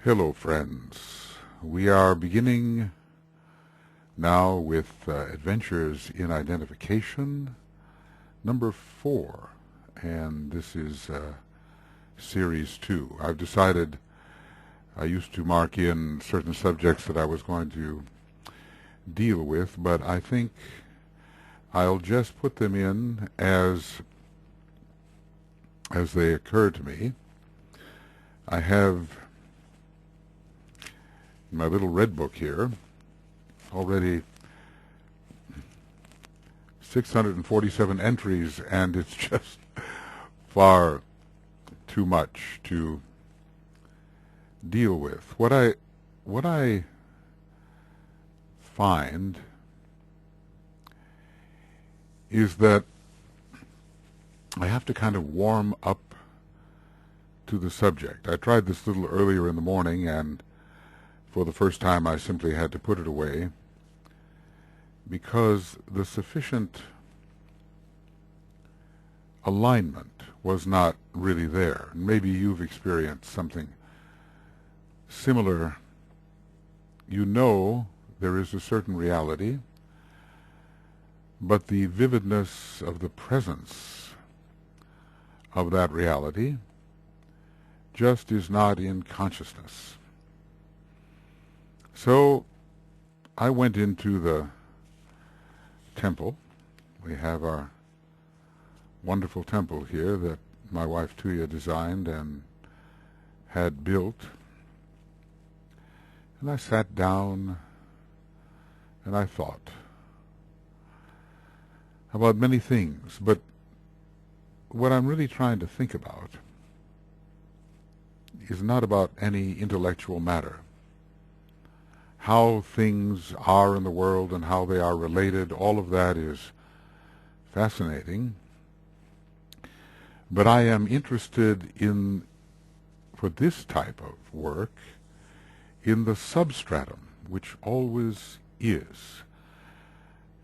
Hello, friends. We are beginning now with Adventures in Identification, number 4, and this is Series 2. I've decided I used to mark in certain subjects that I was going to deal with, but I think I'll just put them in as they occur to me. I have my little red book here already 647 entries, and it's just far too much to deal with. What I find is that I have to kind of warm up to the subject. I tried this a little earlier in the morning, and for the first time I simply had to put it away because the sufficient alignment was not really there. Maybe you've experienced something similar. You know there is a certain reality, but the vividness of the presence of that reality just is not in consciousness. So I went into the temple. We have our wonderful temple here that my wife Tuya designed and had built. And I sat down and I thought about many things, but what I'm really trying to think about is not about any intellectual matter. How things are in the world and how they are related, all of that is fascinating. But I am interested in, for this type of work, in the substratum, which always is.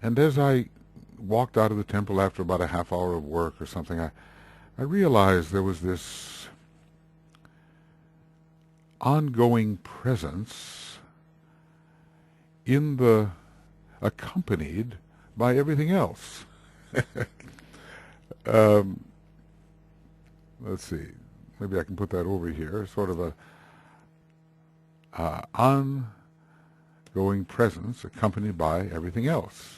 And as I walked out of the temple after about a half hour of work or something, I realized there was this ongoing presence in the accompanied by everything else. Let's see, maybe I can put that over here, sort of a ongoing presence accompanied by everything else.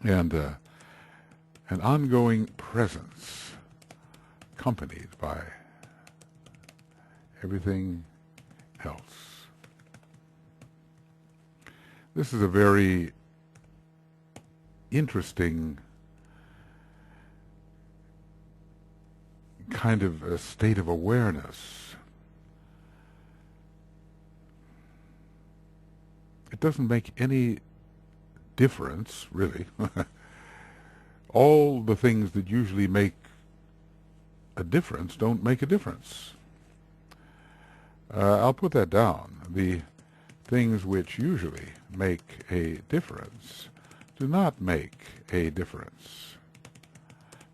And an ongoing presence accompanied by everything else. This is a very interesting kind of a state of awareness. It doesn't make any difference, really. All the things that usually make a difference don't make a difference. I'll put that down. The things which usually make a difference do not make a difference.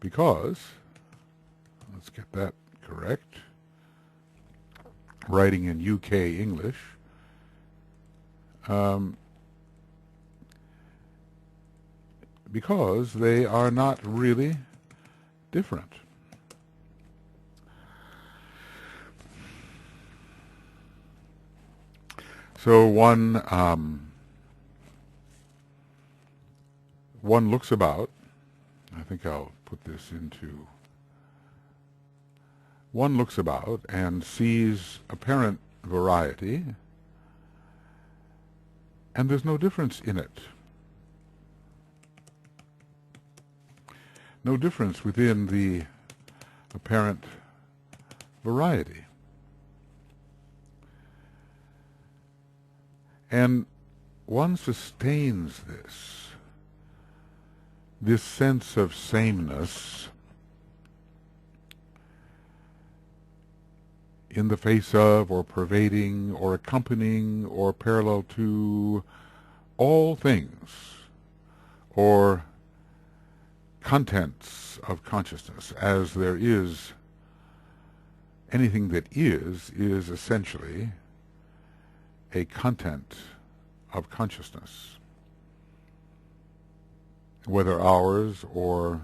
Because, let's get that correct, writing in UK English, because they are not really different. So one looks about. I think I'll put this into. One looks about and sees apparent variety, and there's no difference in it. No difference within the apparent variety. And one sustains this sense of sameness in the face of, or pervading, or accompanying, or parallel to all things, or contents of consciousness, as there is anything that is essentially a content of consciousness, whether ours or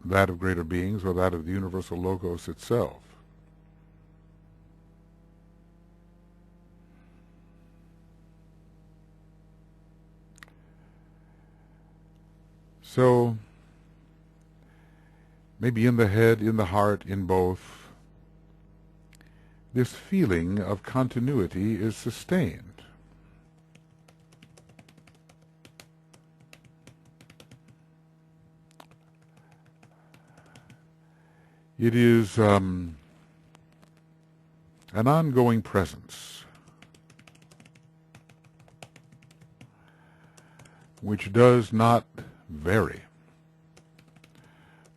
that of greater beings or that of the universal logos itself. So, maybe in the head, in the heart, in both, this feeling of continuity is sustained. It is an ongoing presence which does not vary,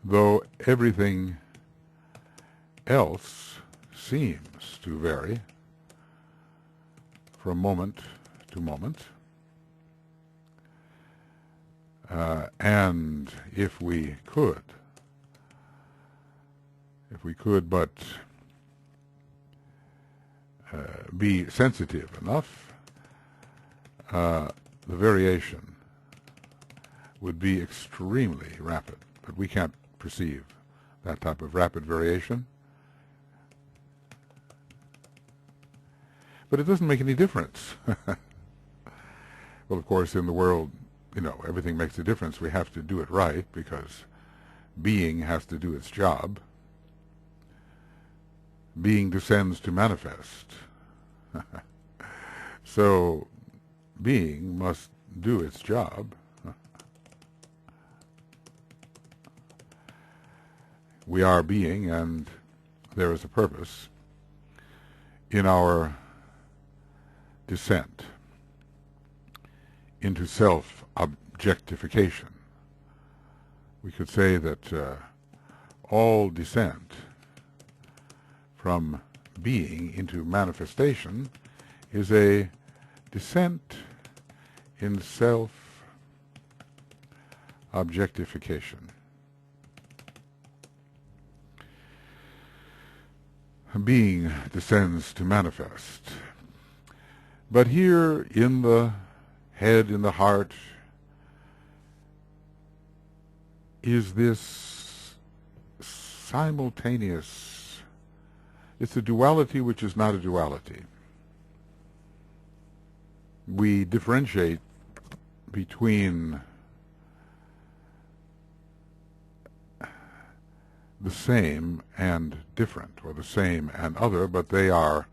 though everything else seems to vary from moment to moment. And if we could but be sensitive enough, the variation would be extremely rapid. But we can't perceive that type of rapid variation. But it doesn't make any difference. Well, of course, in the world, everything makes a difference. We have to do it right because being has to do its job. Being descends to manifest. So being must do its job. We are being, and there is a purpose in our descent into self-objectification. We could say that all descent from being into manifestation is a descent in self-objectification. Being descends to manifest. But here in the head, in the heart, is this simultaneous, it's a duality which is not a duality. We differentiate between the same and different, or the same and other, but they are,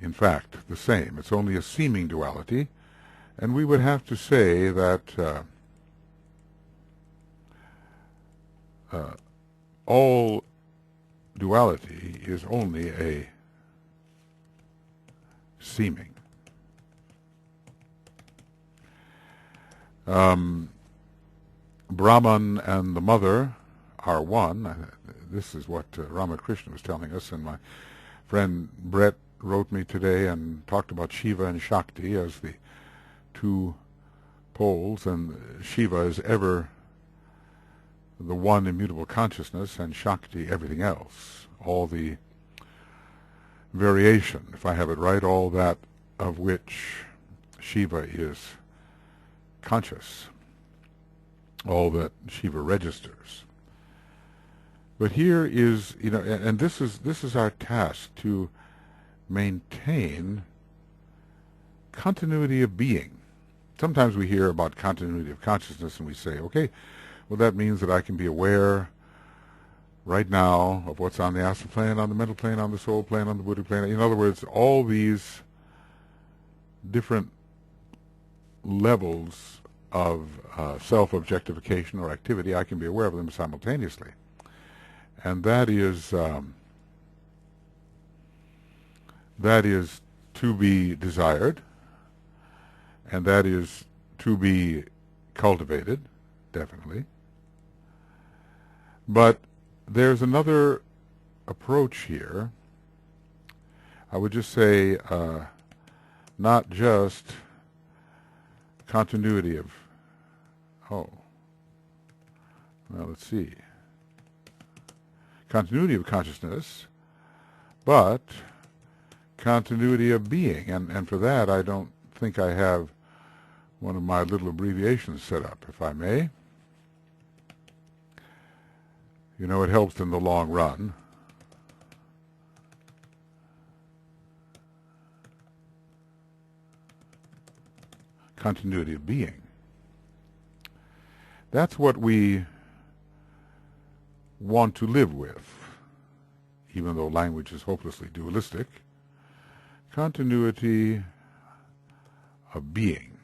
in fact, the same. It's only a seeming duality, and we would have to say that all duality is only a seeming. Brahman and the mother are one. This is what Ramakrishna was telling us, and my friend Brett wrote me today and talked about Shiva and Shakti as the two poles, and Shiva is ever the one immutable consciousness, and Shakti everything else, all the variation, if I have it right, all that of which Shiva is conscious, all that Shiva registers. But here is, and this is our task, to maintain continuity of being. Sometimes we hear about continuity of consciousness and we say, okay, well, that means that I can be aware right now of what's on the astral plane, on the mental plane, on the soul plane, on the Buddhic plane. In other words, all these different levels of self-objectification or activity, I can be aware of them simultaneously. And that is to be desired, and that is to be cultivated, definitely. But there's another approach here. I would just say not just continuity of, let's see. Continuity of consciousness but continuity of being. And for that, I don't think I have one of my little abbreviations set up, if I may. You know, it helps in the long run. Continuity of being. That's what we want to live with, even though language is hopelessly dualistic. Continuity of being.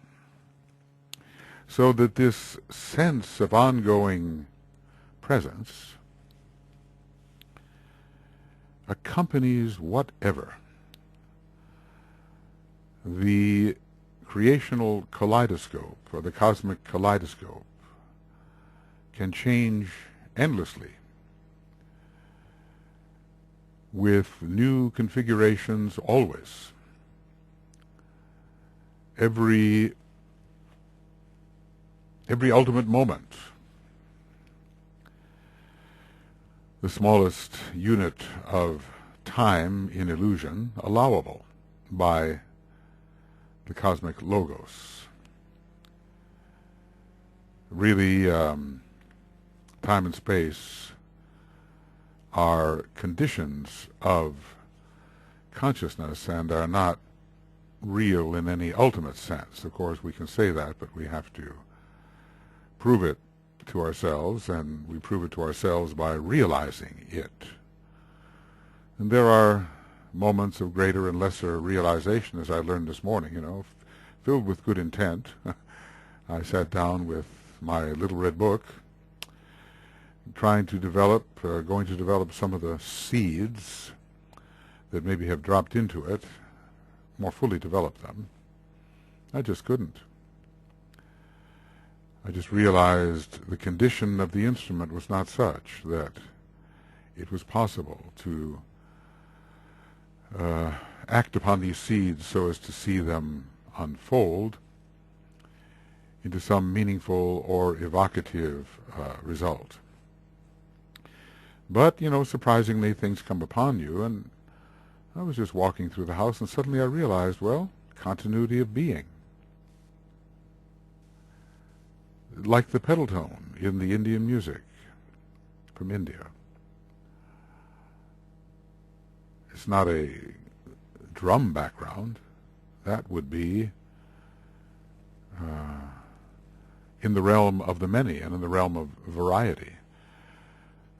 So that this sense of ongoing presence accompanies whatever. The creational kaleidoscope, or the cosmic kaleidoscope, can change endlessly with new configurations always. Every ultimate moment, the smallest unit of time in illusion allowable by the cosmic logos. Really, time and space are conditions of consciousness and are not real in any ultimate sense. Of course, we can say that, but we have to prove it to ourselves, and we prove it to ourselves by realizing it. And there are moments of greater and lesser realization, as I learned this morning, you know, filled with good intent. I sat down with my little red book, trying to develop, going to develop some of the seeds that maybe have dropped into it, more fully develop them. I just couldn't. I just realized the condition of the instrument was not such that it was possible to act upon these seeds so as to see them unfold into some meaningful or evocative result. But, you know, surprisingly, things come upon you, and I was just walking through the house, and suddenly I realized, well, continuity of being. Like the pedal tone in the Indian music from India. It's not a drum background. That would be in the realm of the many and in the realm of variety.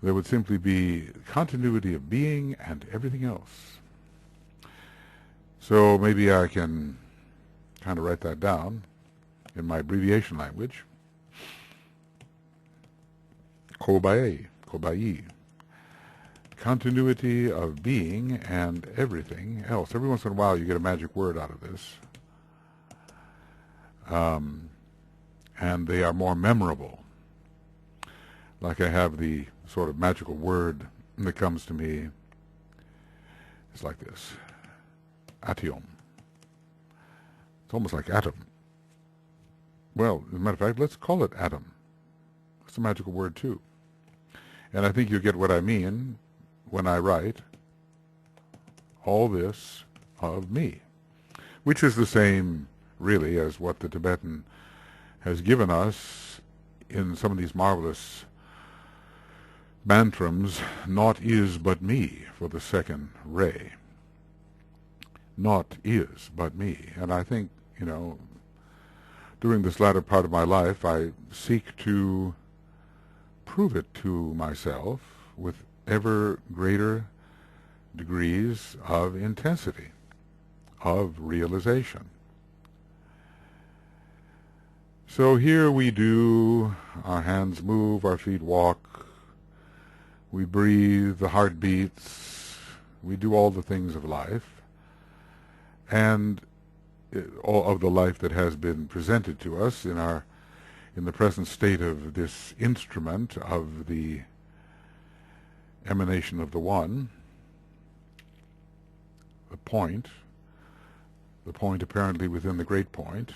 There would simply be continuity of being and everything else. So maybe I can kind of write that down in my abbreviation language. Kobai. Continuity of being and everything else. Every once in a while you get a magic word out of this. And they are more memorable. Like I have the sort of magical word that comes to me. It's like this. Atium. It's almost like atom. Well, as a matter of fact, let's call it atom. It's a magical word too. And I think you get what I mean when I write all this of me, which is the same, really, as what the Tibetan has given us in some of these marvelous mantrams. Naught is but me for the second ray. Naught is but me. And I think, you know, during this latter part of my life, I seek to prove it to myself with ever greater degrees of intensity, of realization. So here we do, our hands move, our feet walk, we breathe, the heart beats, we do all the things of life, and all of the life that has been presented to us in the present state of this instrument of the emanation of the One, the point apparently within the great point,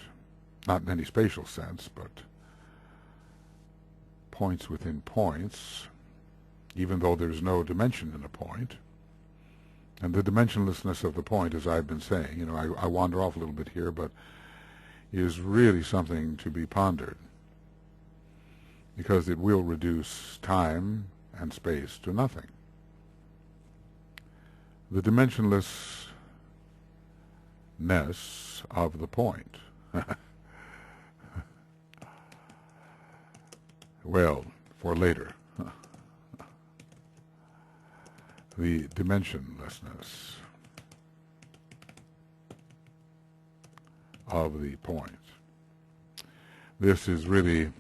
not in any spatial sense, but points within points, even though there's no dimension in a point. And the dimensionlessness of the point, as I've been saying, I wander off a little bit here, but is really something to be pondered, because it will reduce time and space to nothing. The dimensionlessness of the point. Well, for later. The dimensionlessness of the point. This is really,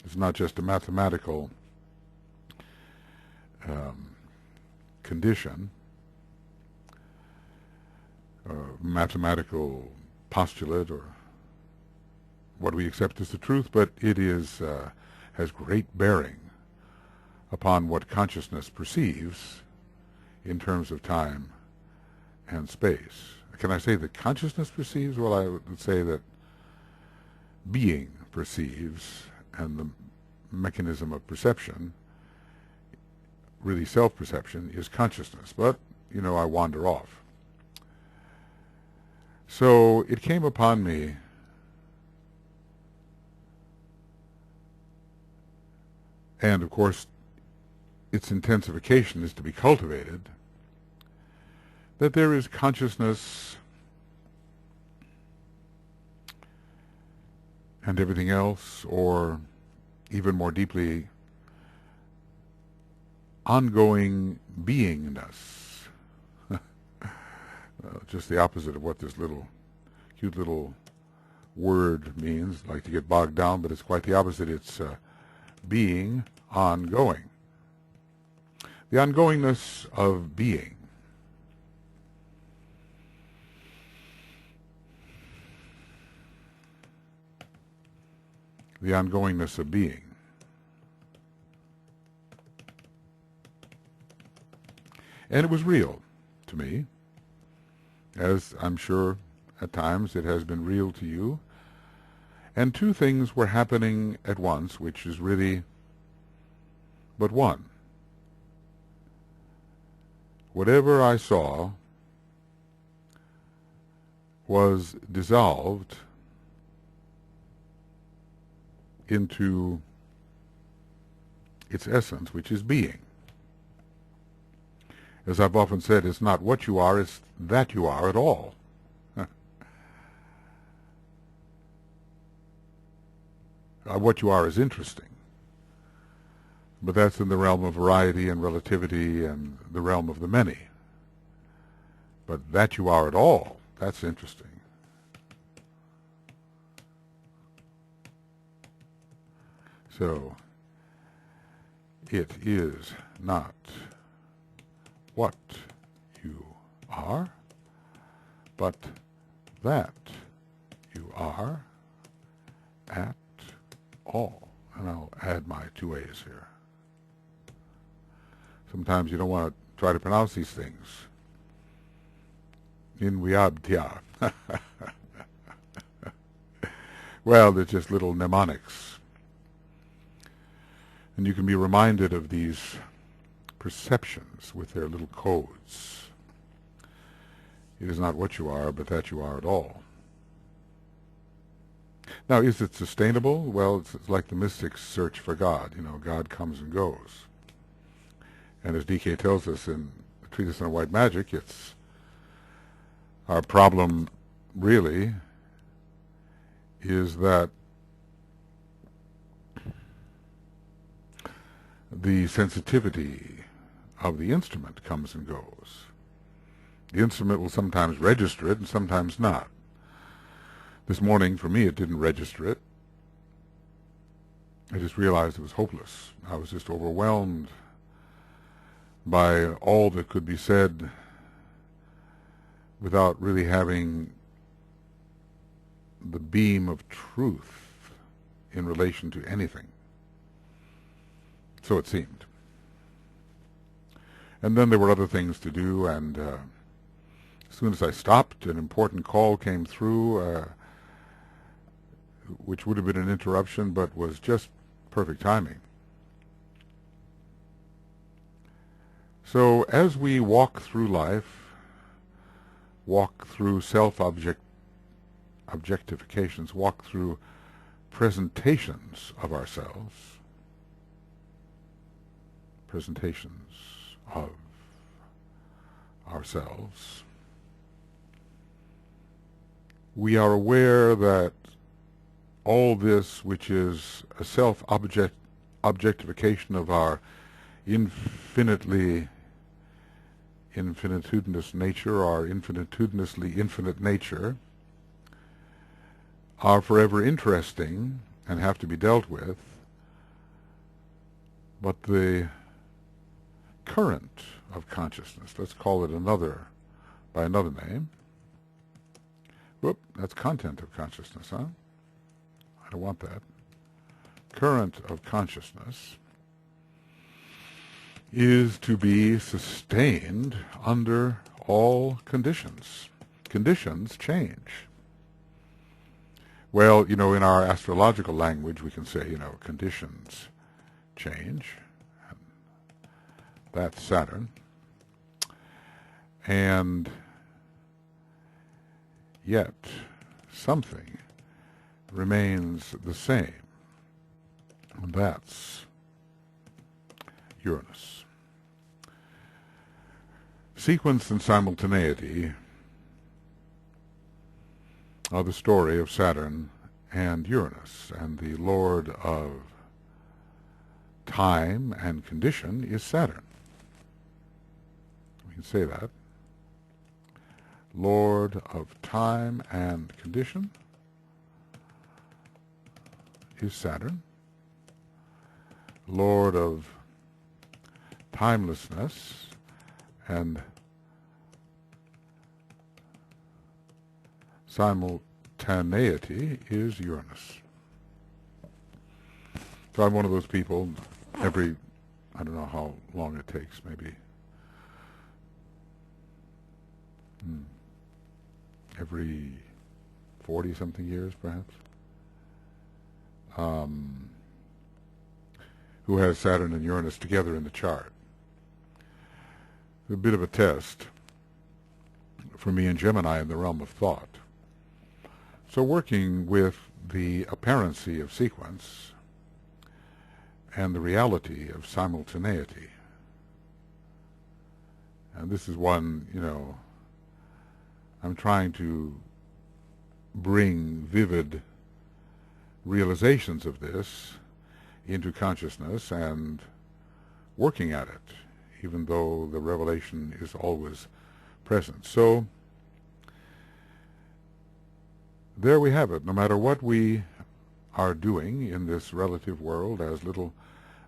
it's not just a mathematical condition, mathematical postulate, or what we accept as the truth, but it is has great bearing upon what consciousness perceives in terms of time and space. Can I say that consciousness perceives? Well, I would say that being perceives, and the mechanism of perception, really self-perception, is consciousness. But, I wander off. So it came upon me and, of course, its intensification is to be cultivated, that there is consciousness and everything else, or even more deeply, ongoing beingness. Just the opposite of what this cute little word means. I like to get bogged down, but it's quite the opposite. It's being ongoing. The ongoingness of being. The ongoingness of being. And it was real to me, as I'm sure at times it has been real to you. And two things were happening at once, which is really but one. Whatever I saw was dissolved into its essence, which is being. As I've often said, it's not what you are, it's that you are at all. What you are is interesting, but that's in the realm of variety and relativity and the realm of the many. But that you are at all, that's interesting. So, it is not what you are, but that you are at all. And I'll add my two A's here. Sometimes you don't want to try to pronounce these things. In Wiabtia. Well, they're just little mnemonics. And you can be reminded of these perceptions with their little codes. It is not what you are, but that you are at all. Now, is it sustainable? Well, it's like the mystic's search for God. God comes and goes. And as D.K. tells us in the Treatise on White Magic, it's our problem really is that the sensitivity of the instrument comes and goes. The instrument will sometimes register it and sometimes not. This morning, for me, it didn't register it. I just realized it was hopeless. I was just overwhelmed by all that could be said without really having the beam of truth in relation to anything. So it seemed. And then there were other things to do, and as soon as I stopped, an important call came through, which would have been an interruption, but was just perfect timing. So So as we walk through life, walk through self-objectifications, walk through presentations of ourselves, we are aware that all this, which is a self-objectification of our infinitudinous nature, our infinitudinously infinite nature, are forever interesting and have to be dealt with, but the current of consciousness, let's call it by another name. Whoop, that's content of consciousness, huh? I don't want that. Current of consciousness is to be sustained under all conditions. Conditions change. Well, in our astrological language, we can say, conditions change. That's Saturn. And yet, something remains the same. And that's Uranus. Sequence and simultaneity are the story of Saturn and Uranus, and the lord of time and condition is Saturn. We can say that. Lord of time and condition is Saturn. Lord of timelessness and simultaneity is Uranus. So I'm one of those people, I don't know how long it takes, maybe every 40-something years, perhaps, who has Saturn and Uranus together in the chart. A bit of a test for me and Gemini in the realm of thought. So working with the apparency of sequence and the reality of simultaneity, and this is one, I'm trying to bring vivid realizations of this into consciousness and working at it, even though the revelation is always present. So there we have it. No matter what we are doing in this relative world as little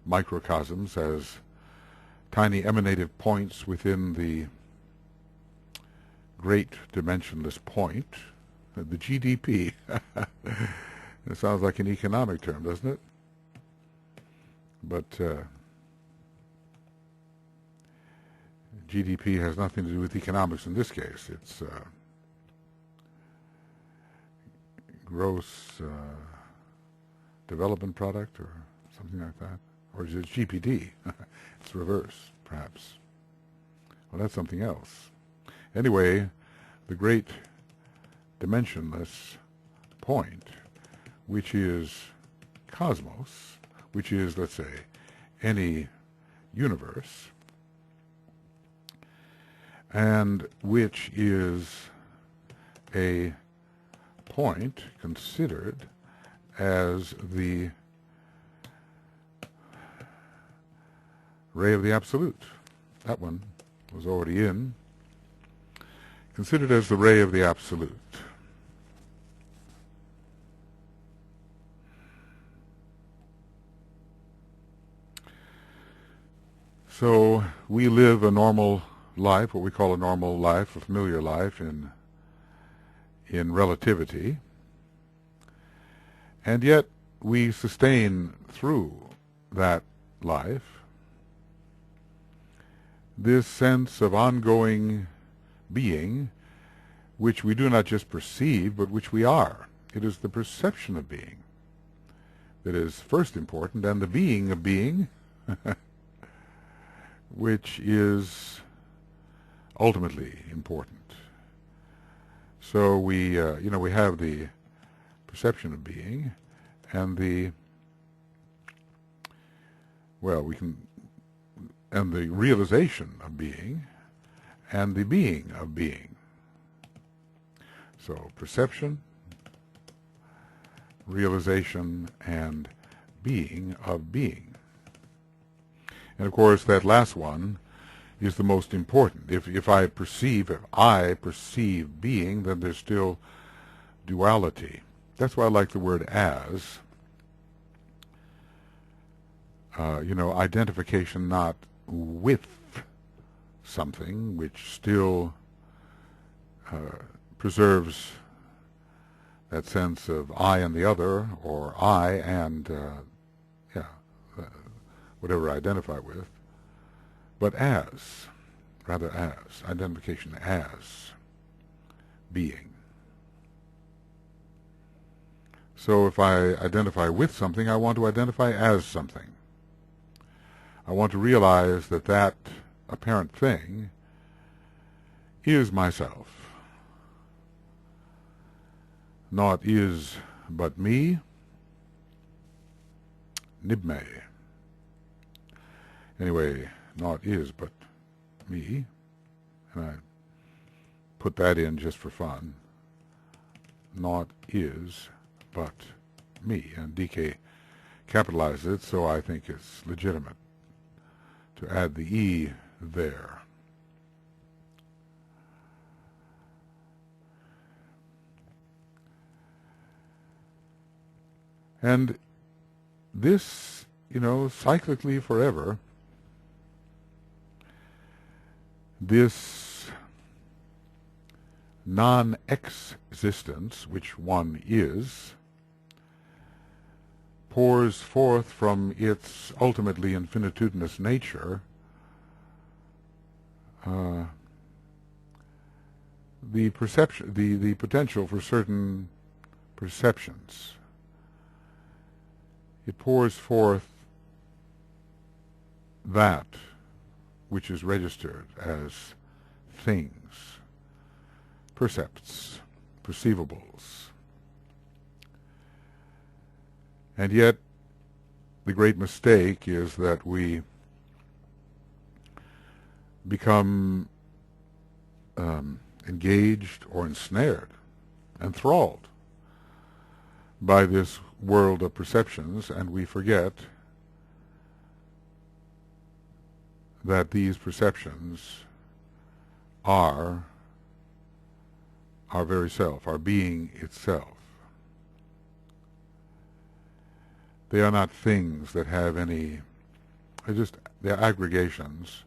microcosms, as tiny emanative points within the great dimensionless point, the GDP. It sounds like an economic term, doesn't it? But GDP has nothing to do with economics in this case. It's gross development product or something like that. Or is it GPD? It's reverse, perhaps. Well, that's something else. Anyway, the great dimensionless point, which is cosmos, which is, let's say, any universe, and which is a point considered as the ray of the absolute. That one was already in. Considered as the ray of the absolute. So we live a normal life, what we call a normal life, a familiar life in relativity, and yet we sustain through that life this sense of ongoing being, which we do not just perceive, but which we are. It is the perception of being that is first important, and the being of being, which is ultimately important. So we have the perception of being, and the realization of being, and the being of being. So perception, realization, and being of being. And of course that last one is the most important. If I perceive being, then there's still duality. That's why I like the word as. Identification not with something, which still preserves that sense of I and the other, or I and whatever I identify with, but as, identification as being. So if I identify with something, I want to identify as something. I want to realize that that apparent thing is myself. Naught is but me, nibme. Anyway, naught is but me, and I put that in just for fun. Naught is but me, and DK capitalizes it, so I think it's legitimate to add the E there. And this, cyclically forever, this non-existence, which one is, pours forth from its ultimately infinitudinous nature the perception, the potential for certain perceptions. It pours forth that which is registered as things, percepts, perceivables. And yet, the great mistake is that we become engaged or ensnared, enthralled by this world of perceptions, and we forget that these perceptions are our very self, our being itself. They are not things that have any, they're aggregations,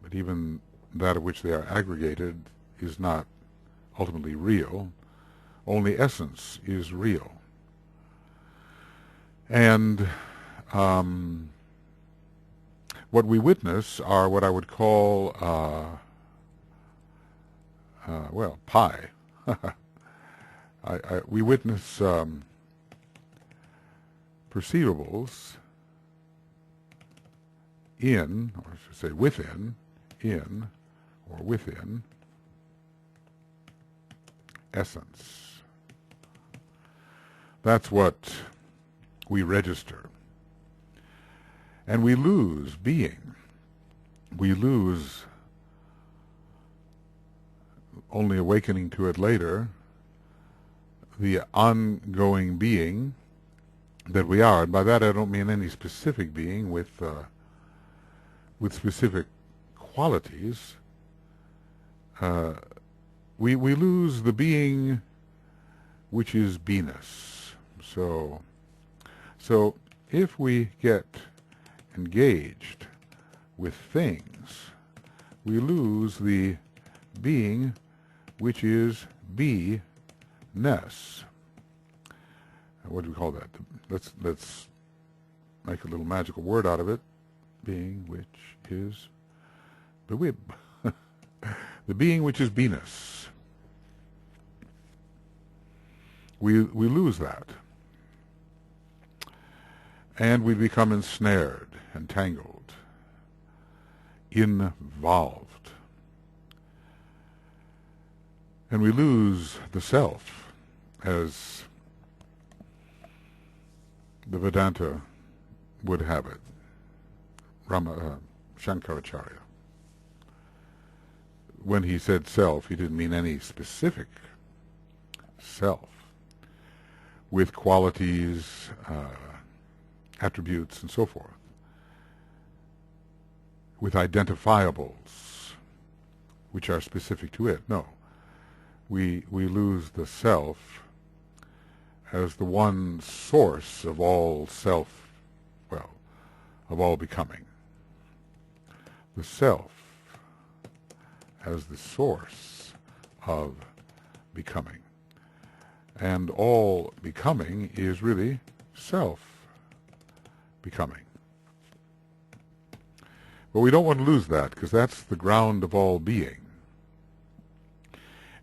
but even that of which they are aggregated is not ultimately real. Only essence is real. And what we witness are what I would call, pie. We witness perceivables in, or I should say within, within essence. That's what we register. And we lose being. We lose, only awakening to it later, the ongoing being that we are. And by that I don't mean any specific being with specific qualities. We lose the being which is beingness. So if we get engaged with things, we lose the being which is be-ness. What do we call that? Let's make a little magical word out of it. Being which is bewib. The being which is beingness. We lose that. And we become ensnared, entangled. involved. And we lose the self, as the Vedanta would have it, Shankaracharya. When he said self, he didn't mean any specific self with qualities, attributes, and so forth, with identifiables which are specific to it. No. We lose the self as the one source of all of all becoming. The self as the source of becoming. And all becoming is really self-becoming. But we don't want to lose that, because that's the ground of all being.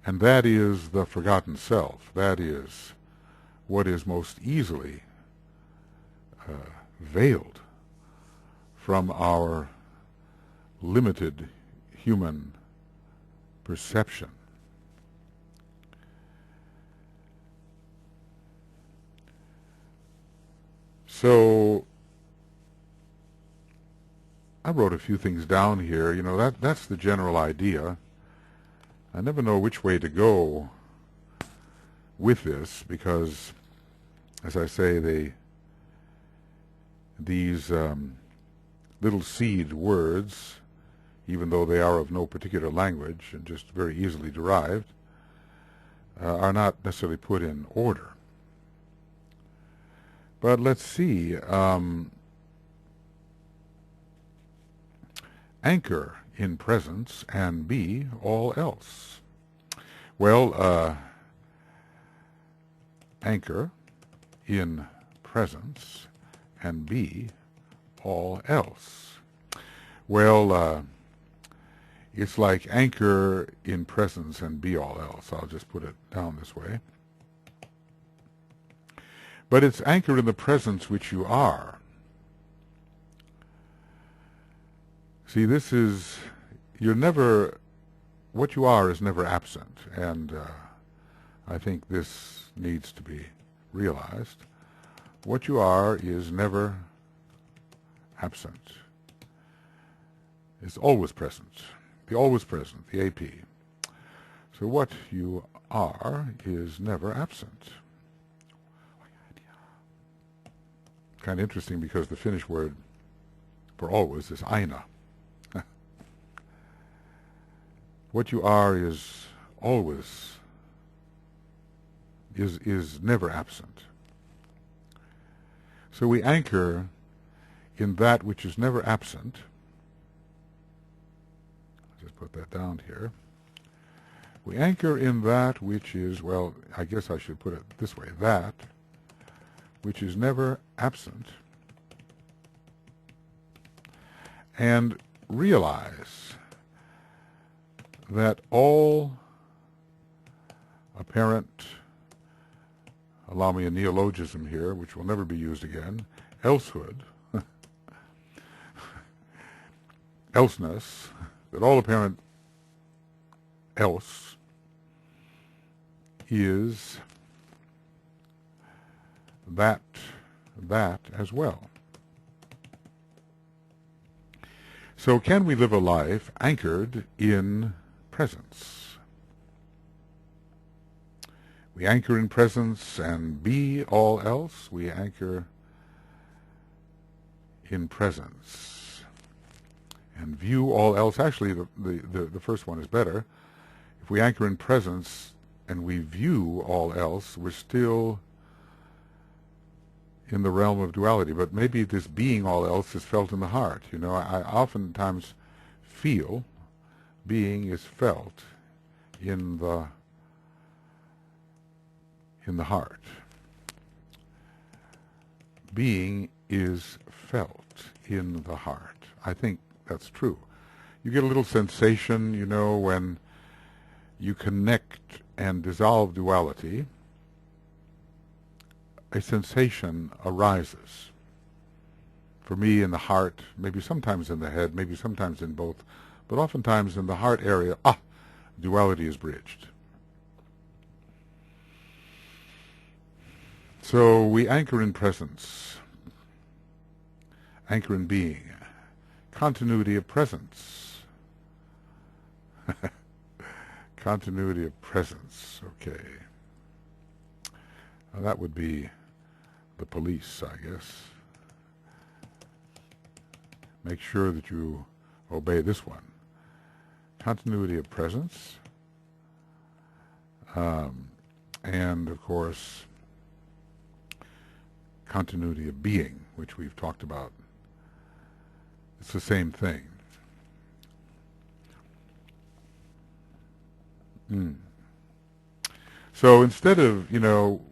And that is the forgotten self. That is what is most easily veiled from our limited human perception. So I wrote a few things down here. You know, that's the general idea. I never know which way to go with this, because, as I say, these little seed words, even though they are of no particular language and just very easily derived, are not necessarily put in order. But let's see. Anchor in presence and be all else. Well, anchor in presence and be all else. Well, it's like anchor in presence and be all else. I'll just put it down this way. But it's anchored in the presence which you are. See, this is, what you are is never absent, and I think this needs to be realized. What you are is never absent. It's always present. The always present, the AP. So what you are is never absent. Kind of interesting, because the Finnish word for always is aina. What you are is always, is never absent. So we anchor in that which is never absent. I'll just put that down here. We anchor in that which is, well, I guess I should put it this way, that which is never absent, and realize that all apparent, allow me a neologism here, which will never be used again, elsehood, elseness, that all apparent else is that as well. So can we live a life anchored in presence? We anchor in presence and be all else. We anchor in presence and view all else. Actually, the first one is better. If we anchor in presence and we view all else, we're still in the realm of duality. But maybe this being all else is felt in the heart. You know, I oftentimes feel being is felt in the heart. Being is felt in the heart. I think that's true. You get a little sensation, you know, when you connect and dissolve duality, a sensation arises For me, in the heart, maybe sometimes in the head, maybe sometimes in both, but oftentimes in the heart area, duality is bridged. So we anchor in presence, anchor in being, continuity of presence. Continuity of presence, okay. Now that would be the police, I guess. Make sure that you obey this one. Continuity of presence. And, of course, continuity of being, which we've talked about. It's the same thing. So instead of,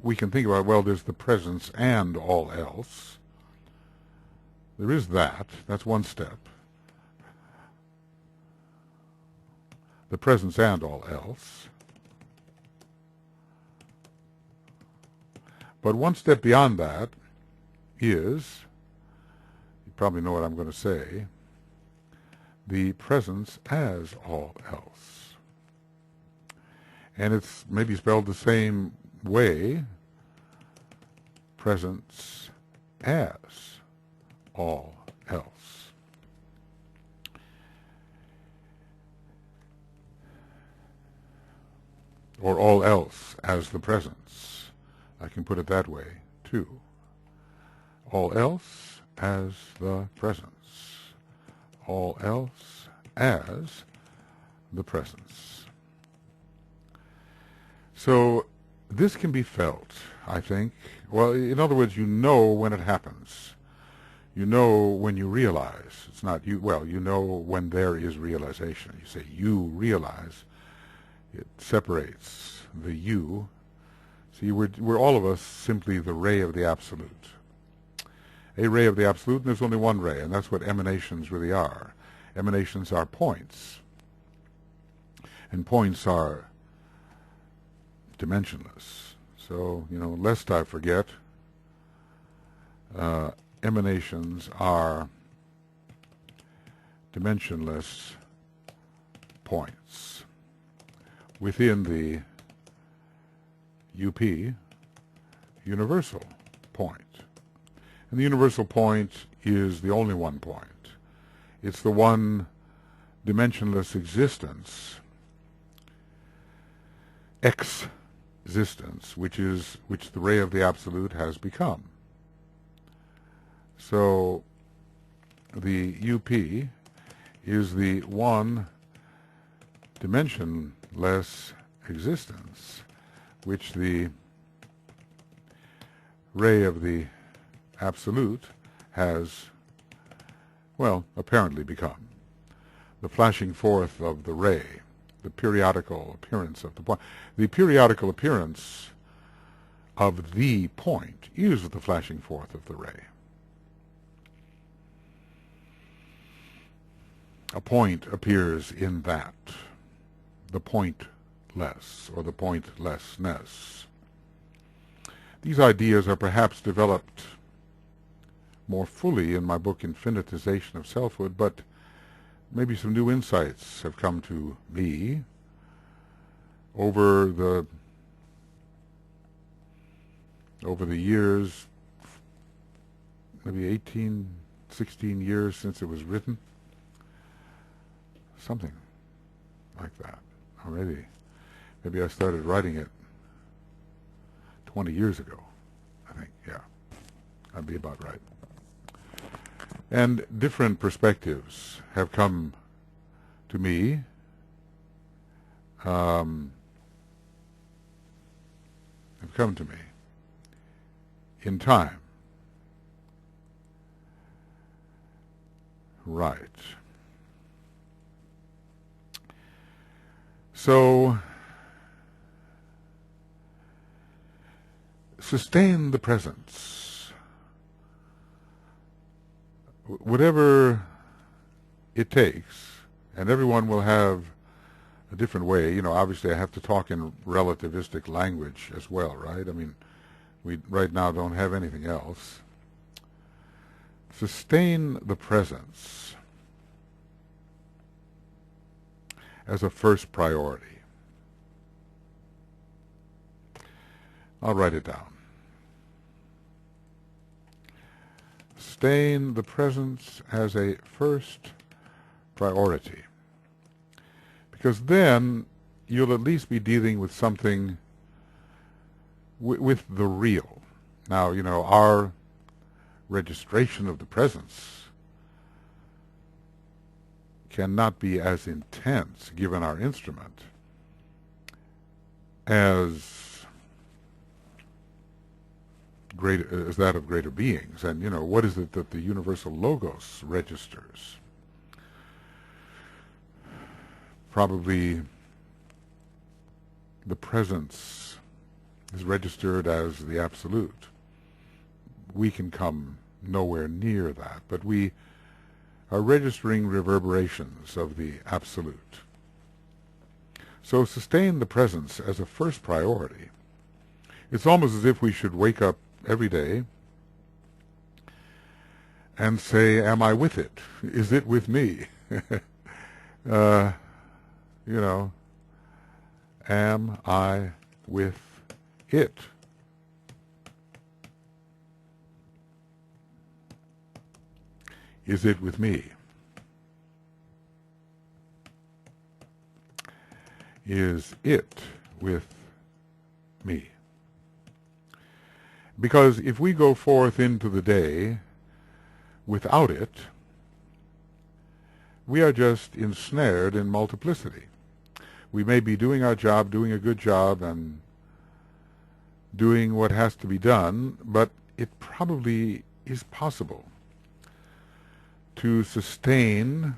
we can think about, well, there's the presence and all else. There is that. That's one step. The presence and all else. But one step beyond that is, you probably know what I'm going to say, the presence as all else. And it's maybe spelled the same way, presence as all else. Or all else as the presence. I can put it that way, too. All else as the presence. All else as the presence. So this can be felt, I think. Well, in other words, you know when it happens. You know when you realize. It's not you. Well, you know when there is realization. You say you realize. It separates the you. See, we're all of us simply the ray of the Absolute. A ray of the Absolute, and there's only one ray, and that's what emanations really are. Emanations are points. And points are dimensionless. So, lest I forget, emanations are dimensionless points within the UP, universal point. And the universal point is the only one point. It's the one dimensionless existence, existence, which the ray of the Absolute has become. So the UP is the one dimensionless existence which the ray of the Absolute has, apparently become. The flashing forth of the ray, the periodical appearance of the point. The periodical appearance of the point is the flashing forth of the ray. A point appears in that, the pointless, or the pointlessness. These ideas are perhaps developed more fully in my book Infinitization of Selfhood, but maybe some new insights have come to me over the years, maybe 18, 16 years since it was written. Something like that already. Maybe I started writing it 20 years ago, I think, yeah. That'd be about right. And different perspectives have come to me. In time. Right. So, sustain the presence. Whatever it takes, and everyone will have a different way. Obviously I have to talk in relativistic language as well, right? I mean, we right now don't have anything else. sustain the presence as a first priority. I'll write it down. Sustain the presence as a first priority. Because then you'll at least be dealing with something with the real. Now, our registration of the presence cannot be as intense, given our instrument, as that of greater beings. And, what is it that the universal logos registers? Probably the presence is registered as the absolute. We can come nowhere near that, but we are registering reverberations of the absolute. So sustain the presence as a first priority. It's almost as if we should wake up every day and say, am I with it? Is it with me? Am I with it? Is it with me? Is it with me? Because if we go forth into the day without it, we are just ensnared in multiplicity. We may be doing our job, doing a good job, and doing what has to be done, but it probably is possible to sustain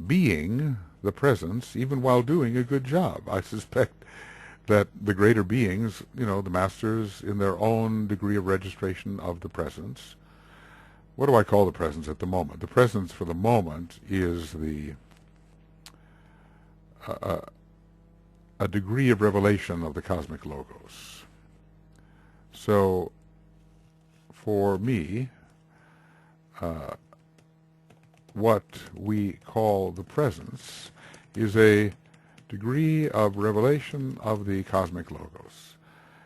being the presence even while doing a good job. I suspect that the greater beings, the masters, in their own degree of registration of the presence. What do I call the presence at the moment? The presence for the moment is a degree of revelation of the cosmic logos. So, for me, what we call the presence is a degree of revelation of the cosmic logos.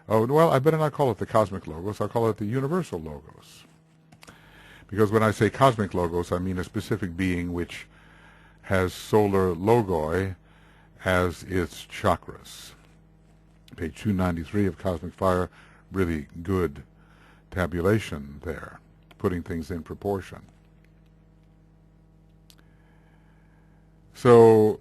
Oh, well, I better not call it the cosmic logos. I'll call it the universal logos. Because when I say cosmic logos, I mean a specific being which has solar logoi as its chakras. Page 293 of Cosmic Fire, really good tabulation there, putting things in proportion. So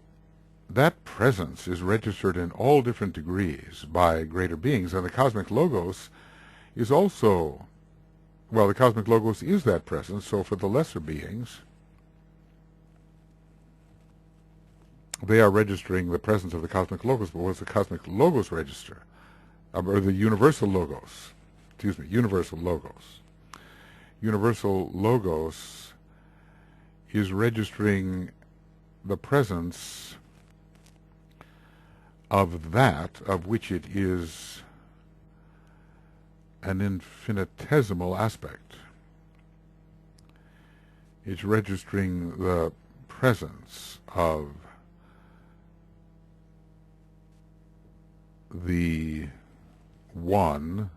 that presence is registered in all different degrees by greater beings, and the cosmic logos is also, well, the cosmic logos is that presence, so for the lesser beings, they are registering the presence of the cosmic logos. But what's the cosmic logos register? Or the universal logos. Universal logos. Universal logos is registering the presence of that of which it is an infinitesimal aspect. It's registering the presence of the one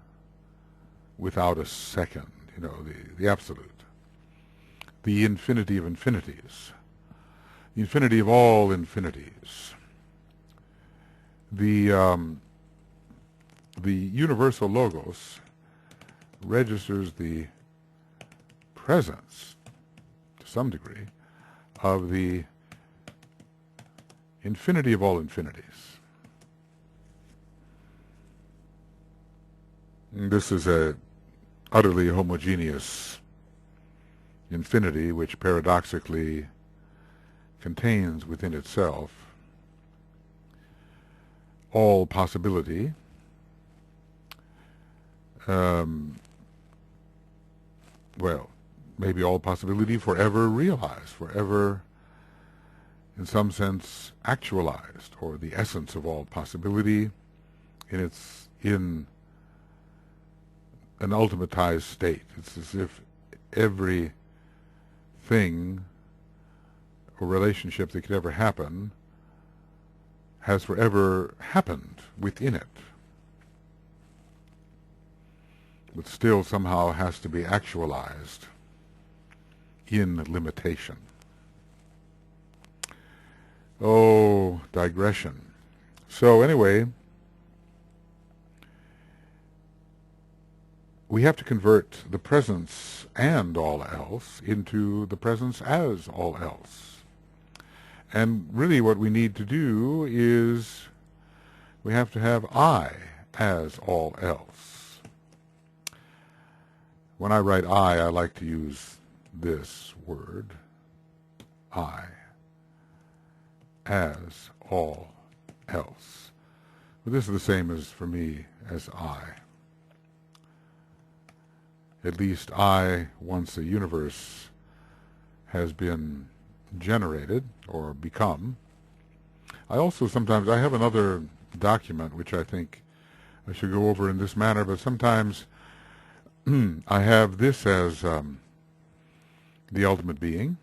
without a second, the absolute, the infinity of infinities, the infinity of all infinities. The universal logos registers the presence, to some degree, of the infinity of all infinities. This is a utterly homogeneous infinity which paradoxically contains within itself all possibility, well, maybe all possibility forever realized, forever, in some sense, actualized, or the essence of all possibility in an ultimatized state. It's as if every thing or relationship that could ever happen has forever happened within it, but still somehow has to be actualized in limitation. Oh, digression. So anyway, we have to convert the presence and all else into the presence as all else. And really what we need to do is we have to have I as all else. When I write I like to use this word, I, as all else. But this is the same as for me as I. At least I, once a universe has been generated or become. I also sometimes, I have another document which I think I should go over in this manner, but sometimes I have this as the ultimate being,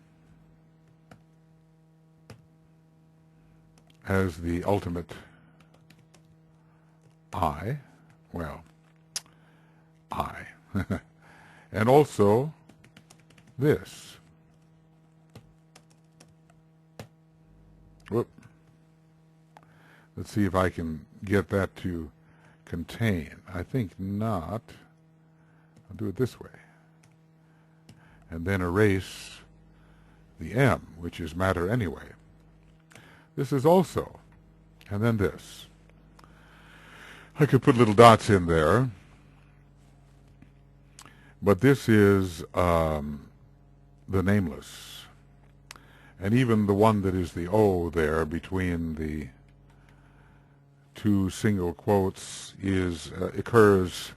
as the ultimate I, well, I, and also this. Whoop. Let's see if I can get that to contain. I think not. I'll do it this way. And then erase the M, which is matter anyway. This is also, and then this. I could put little dots in there, but this is the nameless. And even the one that is the O there between the two single quotes is occurs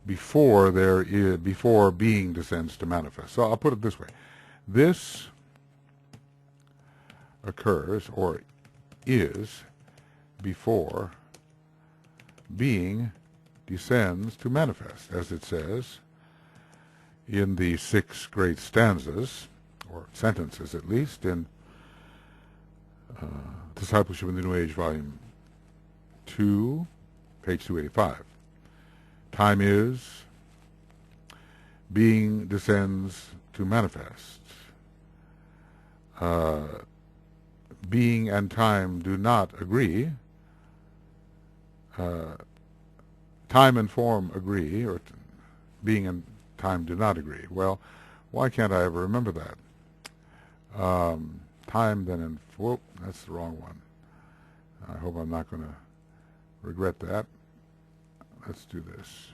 before before being descends to manifest. So I'll put it this way: this occurs or is before being descends to manifest, as it says in the 6 great stanzas, or sentences at least, in Discipleship in the New Age, Volume 2, page 285. Time is, being descends to manifest. Being and time do not agree. Time and form agree, or being and time do not agree. Well, why can't I ever remember that? Time then and whoop, that's the wrong one. I hope I'm not going to regret that. Let's do this.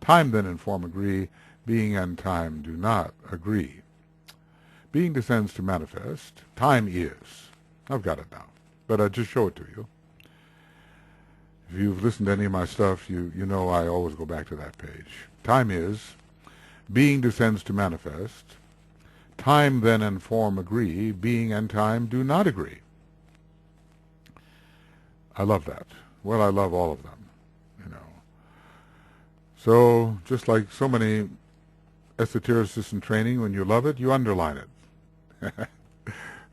Time then and form agree, being and time do not agree. Being descends to manifest, time is. I've got it now, but I'll just show it to you. If you've listened to any of my stuff, you know I always go back to that page. Time is, being descends to manifest, time then and form agree, being and time do not agree. I love that. Well, I love all of them, you know. So, just like so many esotericists in training, when you love it, you underline it.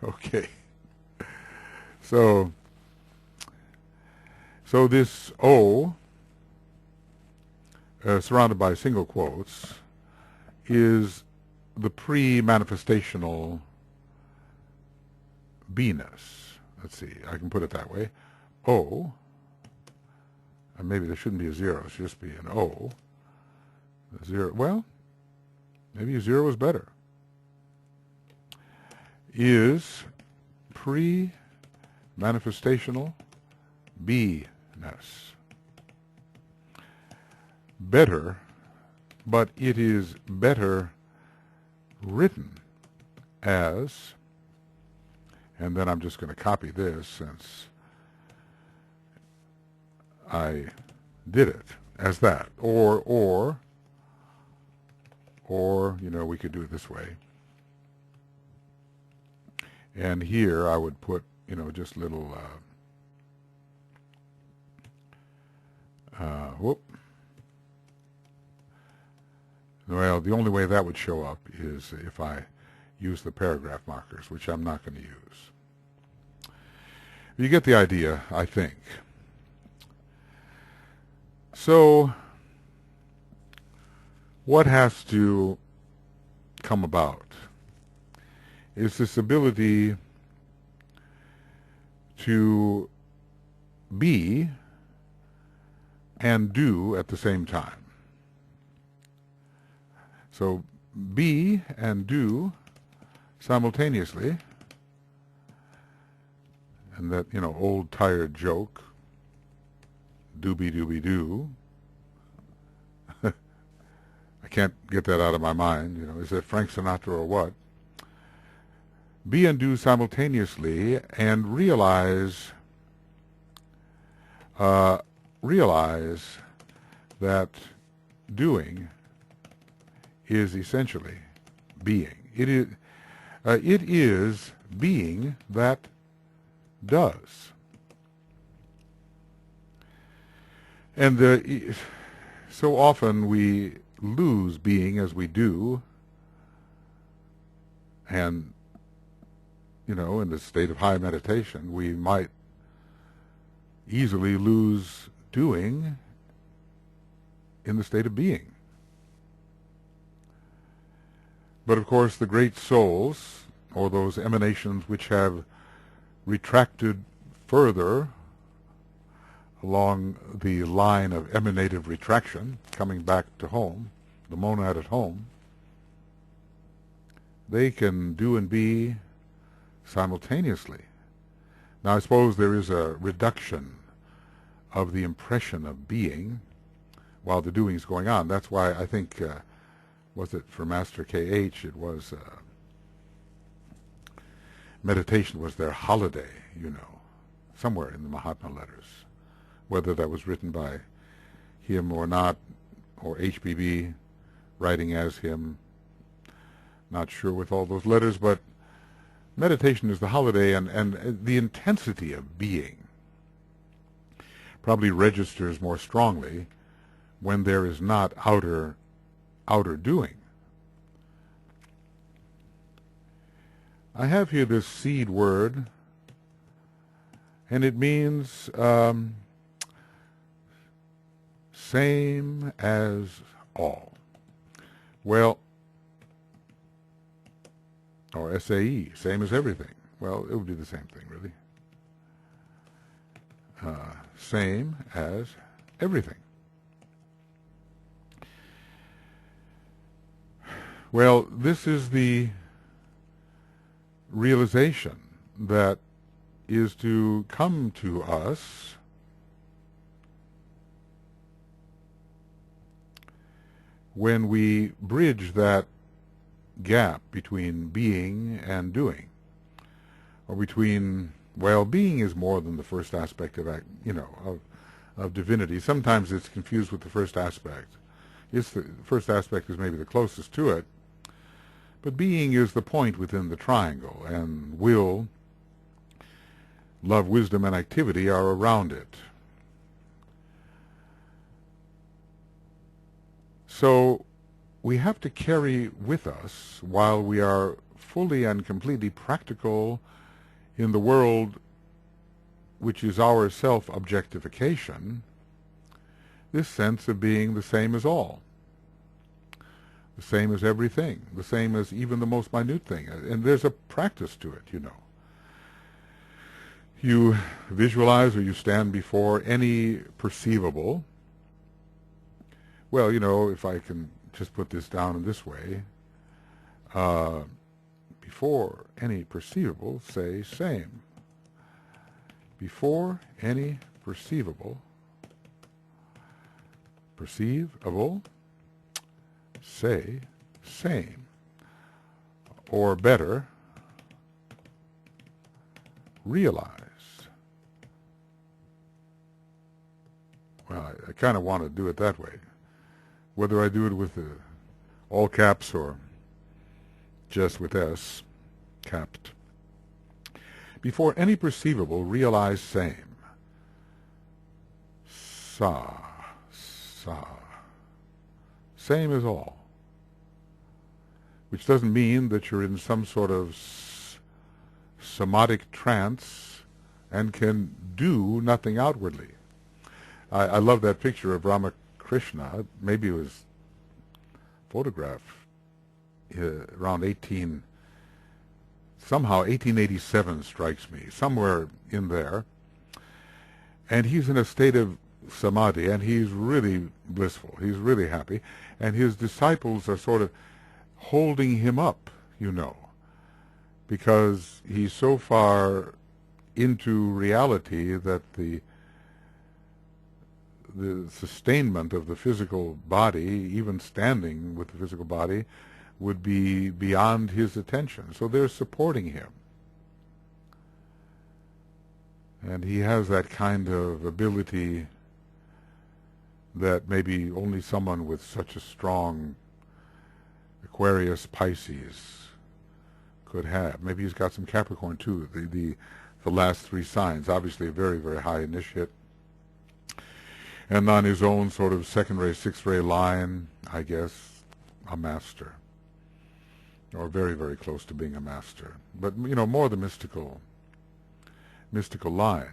Okay. So this O, surrounded by single quotes, is the pre-manifestational beingness. Let's see, I can put it that way. O, and maybe there shouldn't be a zero, it should just be an O. A zero, well, maybe a zero is better. Is pre-manifestational beingness. Better, but it is better written as, and then I'm just going to copy this since I did it as that, or you know, we could do it this way. And here I would put, you know, just little whoop. Well, the only way that would show up is if I use the paragraph markers, which I'm not going to use. You get the idea, I think. So, what has to come about is this ability to be and do at the same time. So be and do simultaneously, and that, old tired joke, dooby-dooby-doo. I can't get that out of my mind. Is it Frank Sinatra or what? Be and do simultaneously, and realize that doing is essentially being. It is being that does. And so often we lose being as we do, and in the state of high meditation, we might easily lose doing in the state of being. But of course, the great souls, or those emanations which have retracted further along the line of emanative retraction, coming back to home, the monad at home, they can do and be simultaneously. Now, I suppose there is a reduction of the impression of being while the doing is going on. That's why I think, was it for Master K.H., it was meditation was their holiday, somewhere in the Mahatma letters. Whether that was written by him or not, or HBB writing as him, not sure with all those letters, but meditation is the holiday, and the intensity of being probably registers more strongly when there is not outer doing. I have here this seed word, and it means same as all. Well, or SAE, same as everything. Well, it would be the same thing, really. Same as everything. Well, this is the realization that is to come to us when we bridge that gap between being and doing, or between, well, being is more than the first aspect of of divinity. Sometimes it's confused with the first aspect. The first aspect is maybe the closest to it, but being is the point within the triangle, and will, love, wisdom, and activity are around it. So we have to carry with us, while we are fully and completely practical in the world which is our self-objectification, this sense of being the same as all, the same as everything, the same as even the most minute thing. And there's a practice to it, You visualize, or you stand before any perceivable. Well, if I can just put this down in this way, before any perceivable, say same. Before any perceivable, perceivable, say same. Or better, realize. Well, I kind of want to do it that way. Whether I do it with all caps or just with S, capped. Before any perceivable, realize same. Sa. Same as all. which doesn't mean that you're in some sort of samadhic trance and can do nothing outwardly. I love that picture of Ramakrishna. Maybe it was photographed around 1887 strikes me, somewhere in there. And he's in a state of samadhi, and he's really blissful. He's really happy. And his disciples are sort of holding him up, because he's so far into reality that the sustainment of the physical body, even standing with the physical body, would be beyond his attention. So they're supporting him. And he has that kind of ability that maybe only someone with such a strong Aquarius Pisces could have. Maybe he's got some Capricorn too, the last three signs. Obviously a very, very high initiate. And on his own sort of second ray, sixth ray line, I guess, a master. Or very, very close to being a master. But, more the mystical line.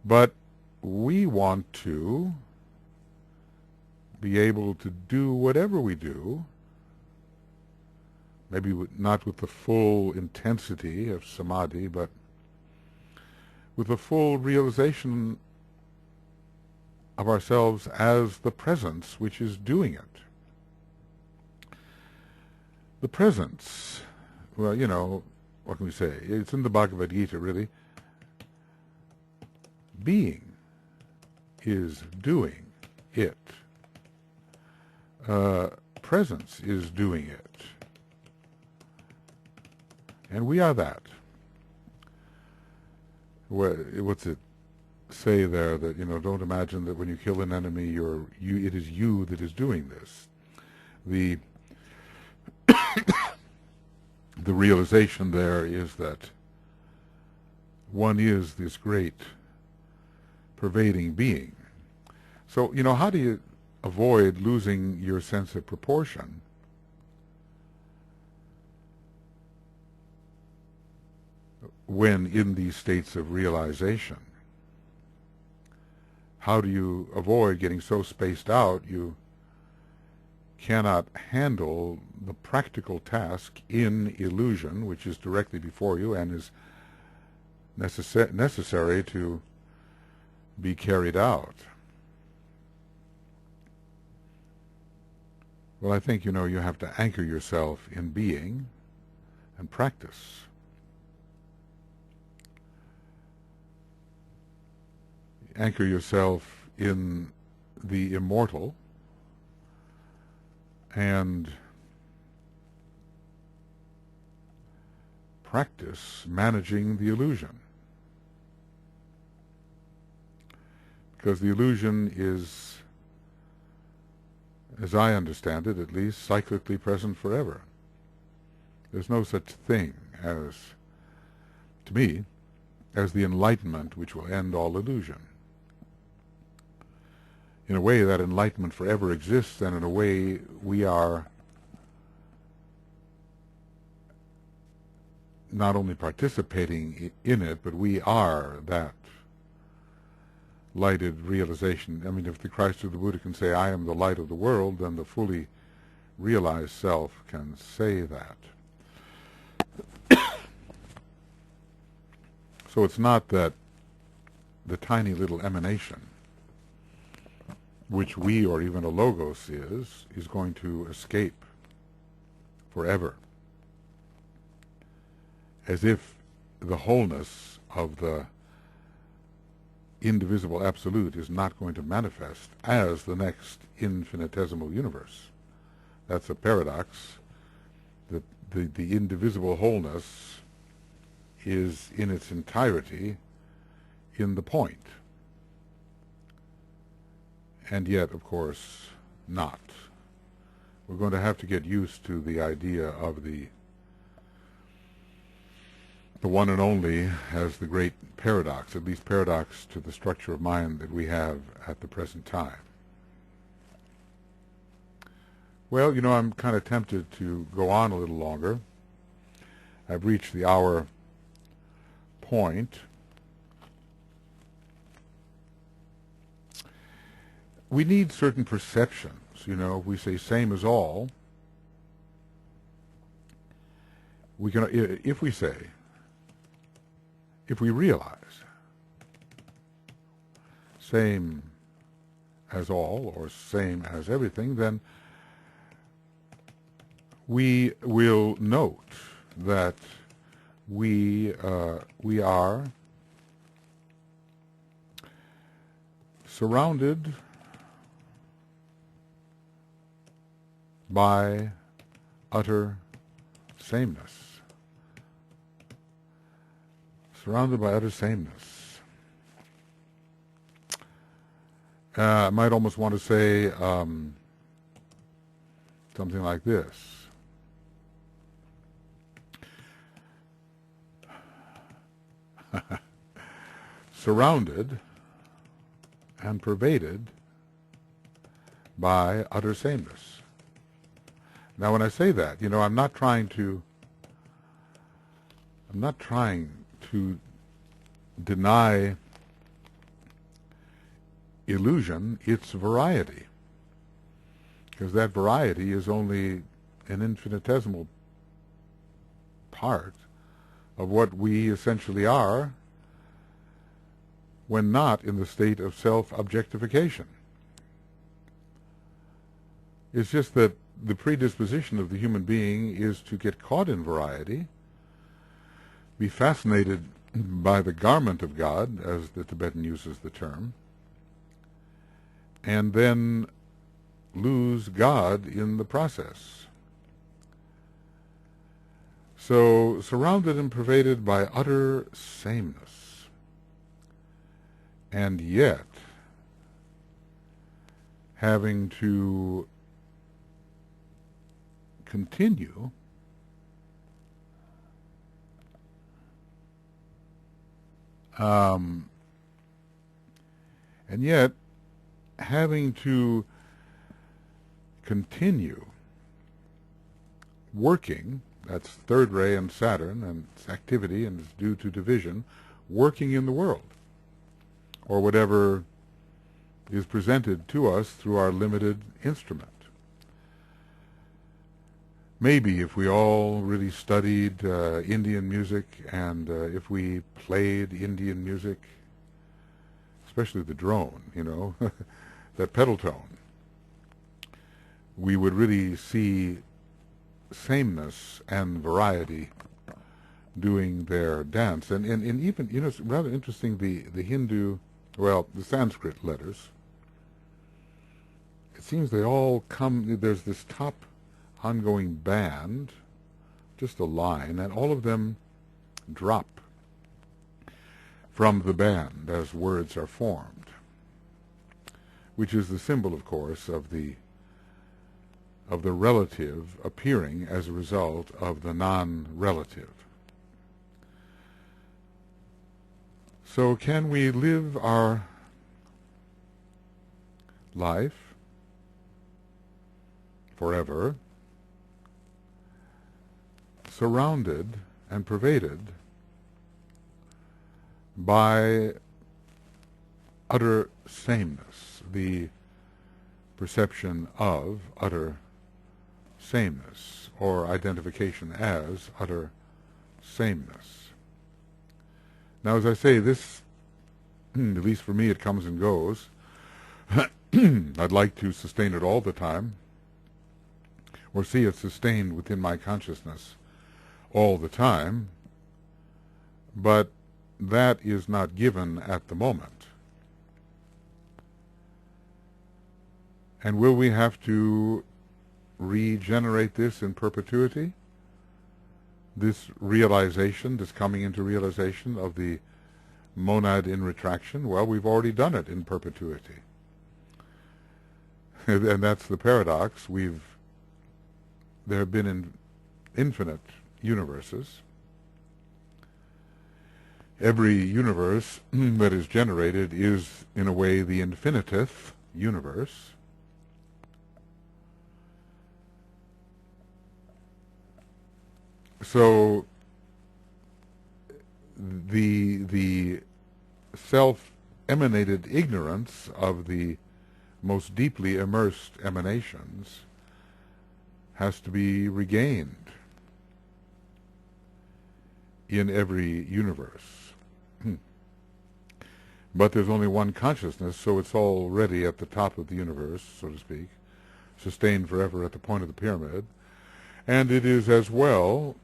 But we want to be able to do whatever we do, maybe not with the full intensity of samadhi, but with the full realization of ourselves as the presence which is doing it. The presence, well, what can we say? It's in the Bhagavad Gita, really. Being is doing it. Presence is doing it. And we are that. What's it say there that, don't imagine that when you kill an enemy, it is you that is doing this. The realization there is that one is this great pervading being. So, how do you avoid losing your sense of proportion? When in these states of realization? How do you avoid getting so spaced out you cannot handle the practical task in illusion, which is directly before you and is necessary to be carried out? Well, I think, you have to anchor yourself in being and practice. Anchor yourself in the immortal and practice managing the illusion. Because the illusion is, as I understand it at least, cyclically present forever. There's no such thing as, to me, as the enlightenment which will end all illusion. In a way, that enlightenment forever exists, and in a way we are not only participating in it, but we are that lighted realization. I mean, if the Christ or the Buddha can say, I am the light of the world, then the fully realized self can say that. So it's not that the tiny little emanation, which we or even a logos is going to escape forever. As if the wholeness of the indivisible absolute is not going to manifest as the next infinitesimal universe. That's a paradox. That the indivisible wholeness is in its entirety in the point. And yet, of course, not. We're going to have to get used to the idea of the one and only as the great paradox, at least paradox to the structure of mind that we have at the present time. Well, I'm kind of tempted to go on a little longer. I've reached the hour point. We need certain perceptions. If we say same as all, we can, if we realize same as all or same as everything, then we will note that we are surrounded by utter sameness. Surrounded by utter sameness. I might almost want to say something like this. Surrounded and pervaded by utter sameness. Now, when I say that, I'm not trying to deny illusion its variety, because that variety is only an infinitesimal part of what we essentially are when not in the state of self-objectification. It's just that the predisposition of the human being is to get caught in variety, be fascinated by the garment of God, as the Tibetan uses the term, and then lose God in the process. So, surrounded and pervaded by utter sameness, and yet having to continue and yet having to continue working, that's third ray and Saturn, and its activity, and it's due to division, working in the world, or whatever is presented to us through our limited instrument. Maybe if we all really studied Indian music, and if we played Indian music, especially the drone, that pedal tone, we would really see sameness and variety doing their dance. And even, it's rather interesting, the Hindu, the Sanskrit letters, it seems they all come, there's this top ongoing band, just a line, and all of them drop from the band as words are formed, which is the symbol, of course, of the relative appearing as a result of the non-relative. So can we live our life forever surrounded and pervaded by utter sameness, the perception of utter sameness, or identification as utter sameness? Now, as I say, this, at least for me, it comes and goes. I'd like to sustain it all the time, or see it sustained within my consciousness all the time, but that is not given at the moment. And will we have to regenerate this in perpetuity? This realization, this coming into realization of the monad in retraction? Well, we've already done it in perpetuity. And that's the paradox. There have been infinite universes. Every universe that is generated is, in a way, the infiniteth universe. So the self-emanated ignorance of the most deeply immersed emanations has to be regained in every universe. But there's only one consciousness, so it's already at the top of the universe, so to speak, sustained forever at the point of the pyramid, and it is as well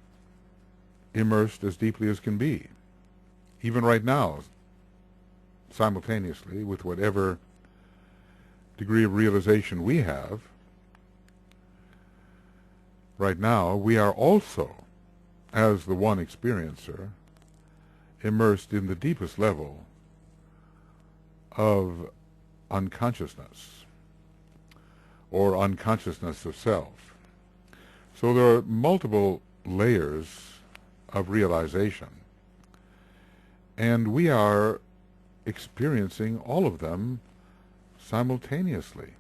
immersed as deeply as can be, even right now, simultaneously, with whatever degree of realization we have. Right now, we are also, as the one experiencer, immersed in the deepest level of unconsciousness, or unconsciousness of self. So there are multiple layers of realization, and we are experiencing all of them simultaneously.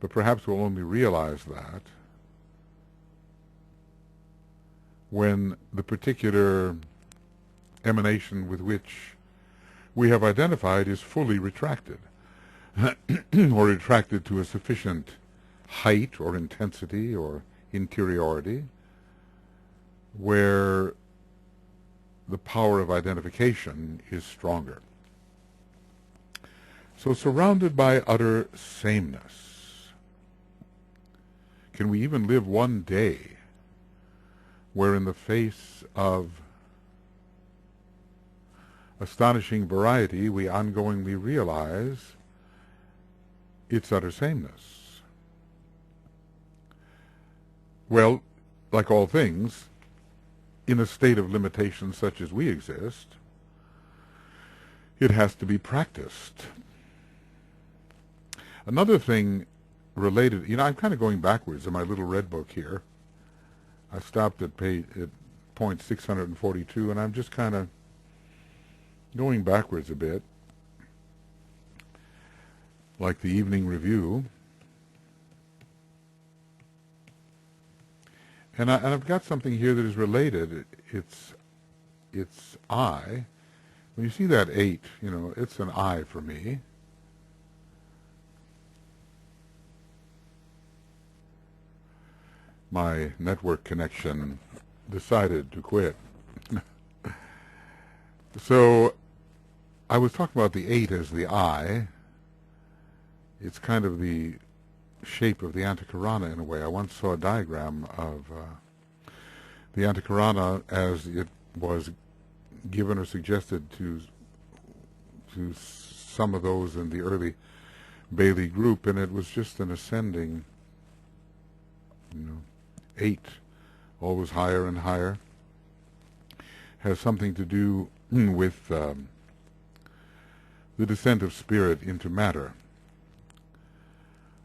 But perhaps we'll only realize that when the particular emanation with which we have identified is fully retracted, or retracted to a sufficient height or intensity or interiority where the power of identification is stronger. So surrounded by utter sameness, can we even live one day where in the face of astonishing variety we ongoingly realize its utter sameness? Well, like all things, in a state of limitation such as we exist, it has to be practiced. Another thing related, I'm kind of going backwards in my little red book here. I stopped at point 642, and I'm just kind of going backwards a bit, like the evening review. And I've got something here that is related. It's I. When you see that 8, it's an I for me. My network connection decided to quit. So I was talking about the 8 as the I. It's kind of the shape of the Antakarana in a way. I once saw a diagram of the Antakarana as it was given or suggested to some of those in the early Bailey group, and it was just an ascending 8, always higher and higher. Has something to do with the descent of spirit into matter.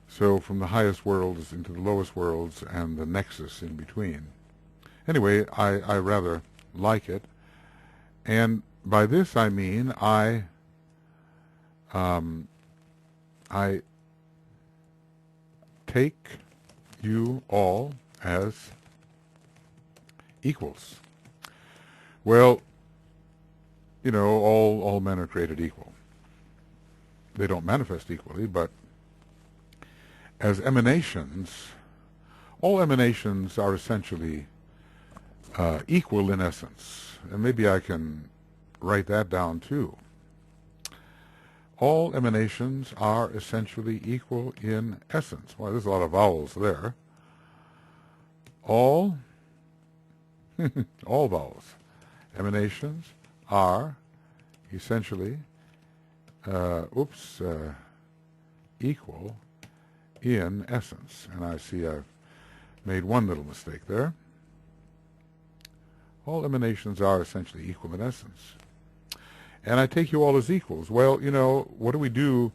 So from the highest worlds into the lowest worlds and the nexus in between. Anyway, I rather like it. And by this I mean I take you all as equals. Well, all men are created equal. They don't manifest equally, but as emanations, all emanations are essentially equal in essence. And maybe I can write that down too. All emanations are essentially equal in essence. Well, there's a lot of vowels there. All vowels. Emanations are essentially equal in essence. And I see I've made one little mistake there. All emanations are essentially equal in essence. And I take you all as equals. Well, what do we do?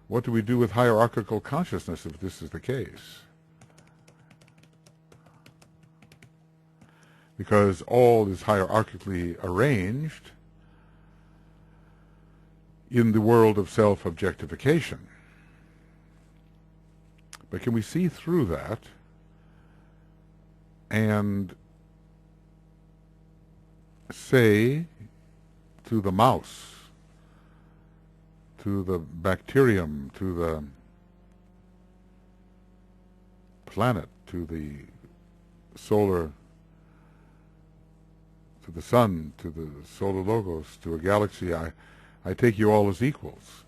What do we do with hierarchical consciousness if this is the case? Because all is hierarchically arranged in the world of self-objectification. But can we see through that and say to the mouse, to the bacterium, to the planet, to the solar, to the sun, to the solar logos, to a galaxy, I take you all as equals.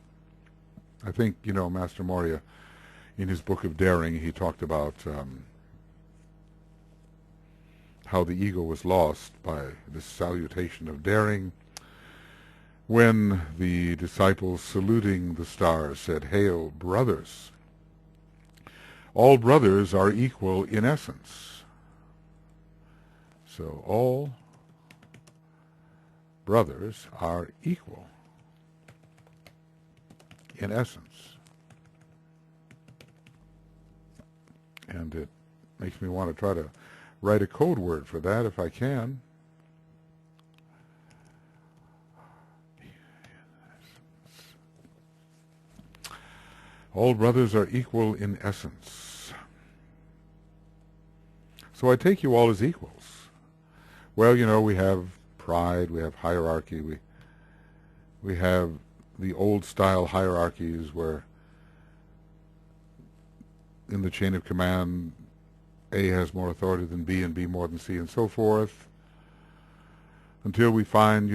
I think, Master Morya, in his book of Daring, he talked about how the ego was lost by this salutation of daring when the disciples saluting the stars said, "Hail, brothers." All brothers are equal in essence. So all brothers are equal in essence. And it makes me want to try to write a code word for that if I can. All brothers are equal in essence. So I take you all as equals. Well, we have pride, we have hierarchy, we have the old style hierarchies where in the chain of command A has more authority than B and B more than C and so forth, until we find,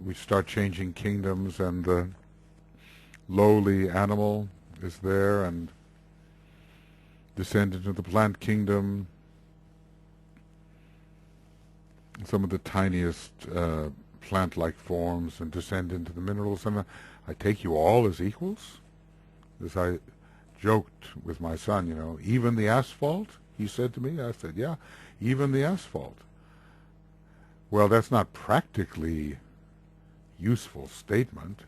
we start changing kingdoms and the lowly animal is there and descend into the plant kingdom. Some of the tiniest plant-like forms and descend into the minerals. And I take you all as equals. As I joked with my son, even the asphalt, he said to me. I said, yeah, even the asphalt. Well, that's not practically useful statement,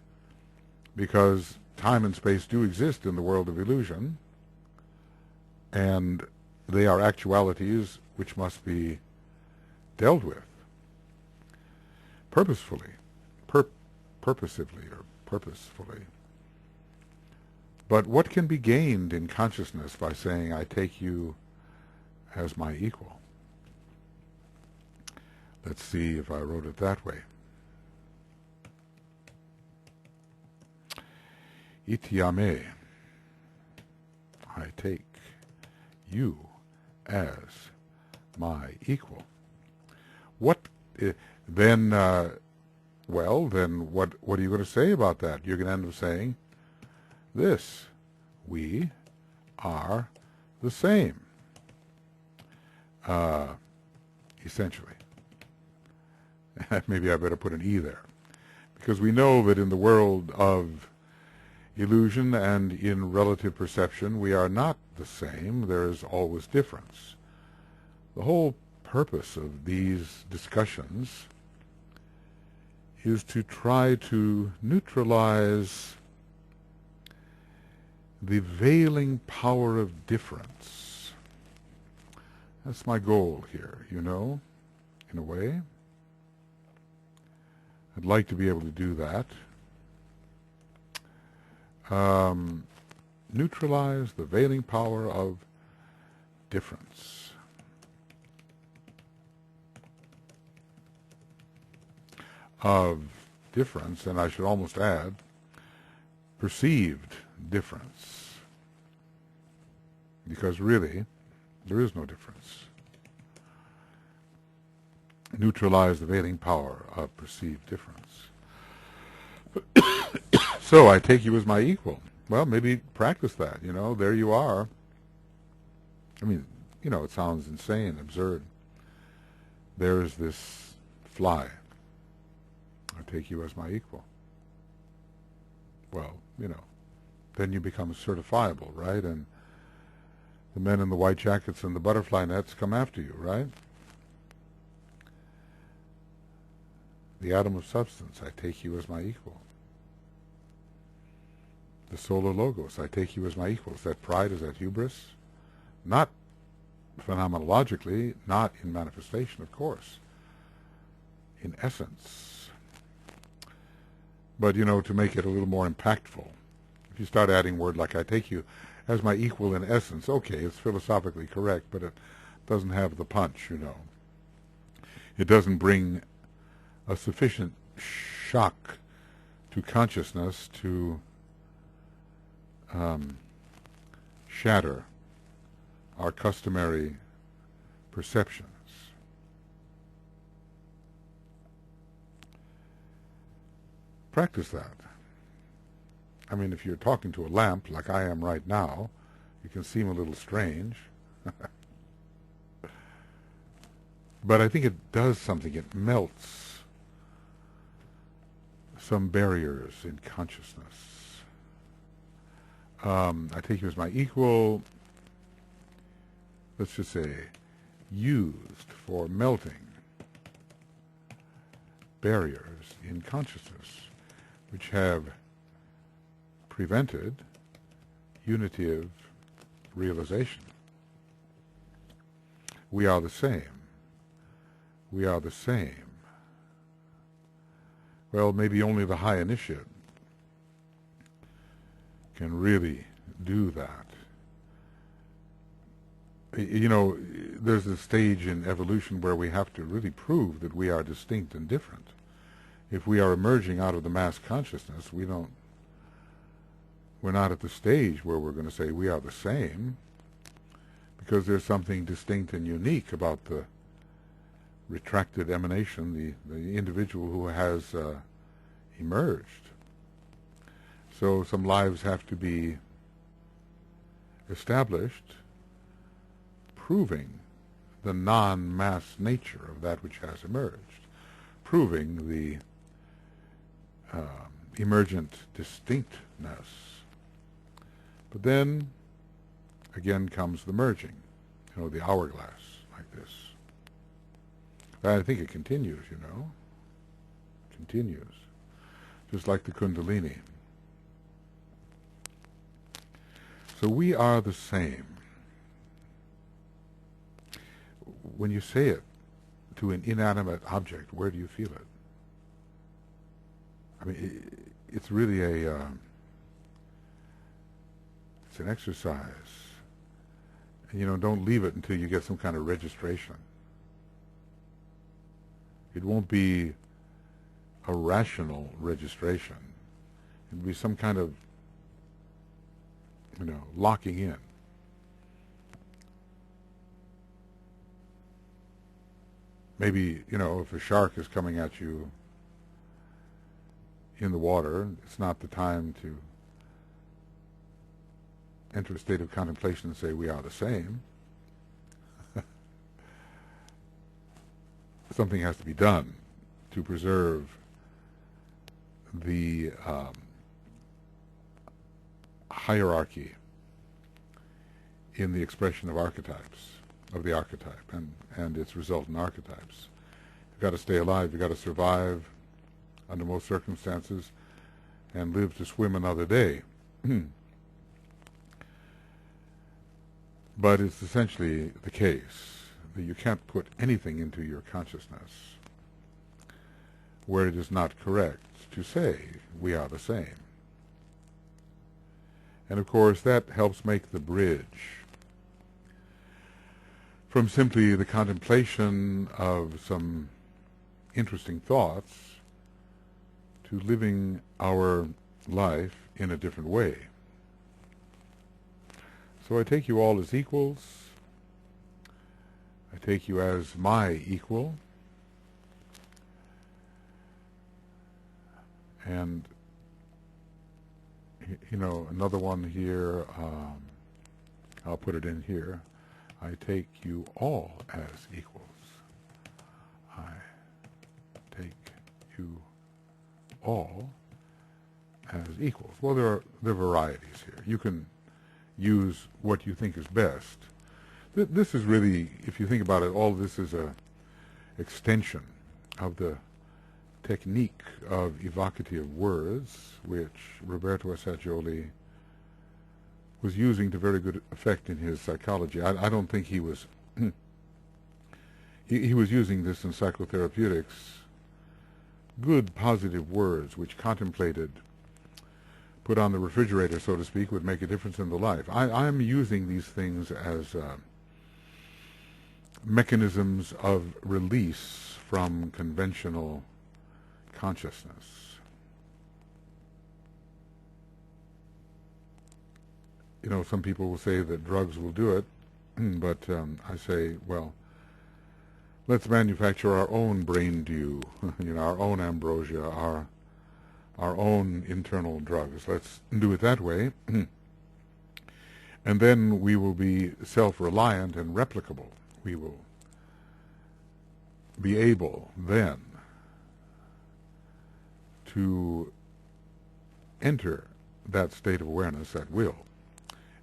because time and space do exist in the world of illusion, and they are actualities which must be dealt with purposefully, purposively or purposefully. But what can be gained in consciousness by saying, I take you as my equal? Let's see if I wrote it that way. Itiame, I take you as my equal. What then? Well, then what are you going to say about that? You're going to end up saying this: we are the same, essentially. Maybe I better put an E there, because we know that in the world of illusion and in relative perception, we are not the same. There is always difference. The whole purpose of these discussions is to try to neutralize the veiling power of difference. That's my goal here, in a way. I'd like to be able to do that. Neutralize the veiling power of difference. And I should almost add, perceived difference. Because really, there is no difference. Neutralize the veiling power of perceived difference. So I take you as my equal. Well, maybe practice that, there you are. I mean, it sounds insane, absurd. There's this fly. I take you as my equal. Well, then you become certifiable, right? And the men in the white jackets and the butterfly nets come after you, right? The atom of substance, I take you as my equal. The solar logos, I take you as my equal. Is that pride? Is that hubris? Not phenomenologically, not in manifestation, of course. In essence. But, to make it a little more impactful, if you start adding word like I take you as my equal in essence, okay, it's philosophically correct, but it doesn't have the punch, It doesn't bring a sufficient shock to consciousness to shatter our customary perceptions. Practice that. I mean, if you're talking to a lamp like I am right now, it can seem a little strange. But I think it does something. It melts some barriers in consciousness. I take you as my equal, let's just say, used for melting barriers in consciousness, which have prevented unitive realization. We are the same. We are the same. Well, maybe only the high initiate can really do that. You know, there's a stage in evolution where we have to really prove that we are distinct and different. If we are emerging out of the mass consciousness, we're not at the stage where we're going to say we are the same, because there's something distinct and unique about the retracted emanation, the individual who has emerged. So some lives have to be established, proving the non-mass nature of that which has emerged, proving the emergent distinctness. But then, again comes the merging, you know, the hourglass, like this. I think it continues, you know. Continues. Just like the Kundalini. So we are the same. When you say it to an inanimate object, where do you feel it? I mean, it's really it's an exercise. You know, don't leave it until you get some kind of registration. It won't be a rational registration. It'll be some kind of, you know, locking in. Maybe, you know, if a shark is coming at you in the water, it's not the time to enter a state of contemplation and say we are the same. Something has to be done to preserve the hierarchy in the expression of archetypes, of the archetype and its resultant archetypes. You've got to stay alive, you've got to survive under most circumstances and live to swim another day. But it's essentially the case that you can't put anything into your consciousness where it is not correct to say we are the same. And of course that helps make the bridge from simply the contemplation of some interesting thoughts to living our life in a different way. So I take you all as equals. I take you as my equal. And, you know, another one here, I'll put it in here. I take you all as equals. I take you all as equals. Well, there are varieties here. You can use what you think is best. This is really, if you think about it, all this is a extension of the technique of evocative words, which Roberto Assagioli was using to very good effect in his psychology. I don't think he was he was using this in psychotherapeutics. Good positive words which contemplated, put on the refrigerator, so to speak, would make a difference in the life. I'm using these things as mechanisms of release from conventional consciousness. You know, some people will say that drugs will do it, but I say, well, let's manufacture our own brain dew, you know, our own ambrosia, our own internal drugs. Let's do it that way, and then we will be self-reliant and replicable. We will be able then to enter that state of awareness at will,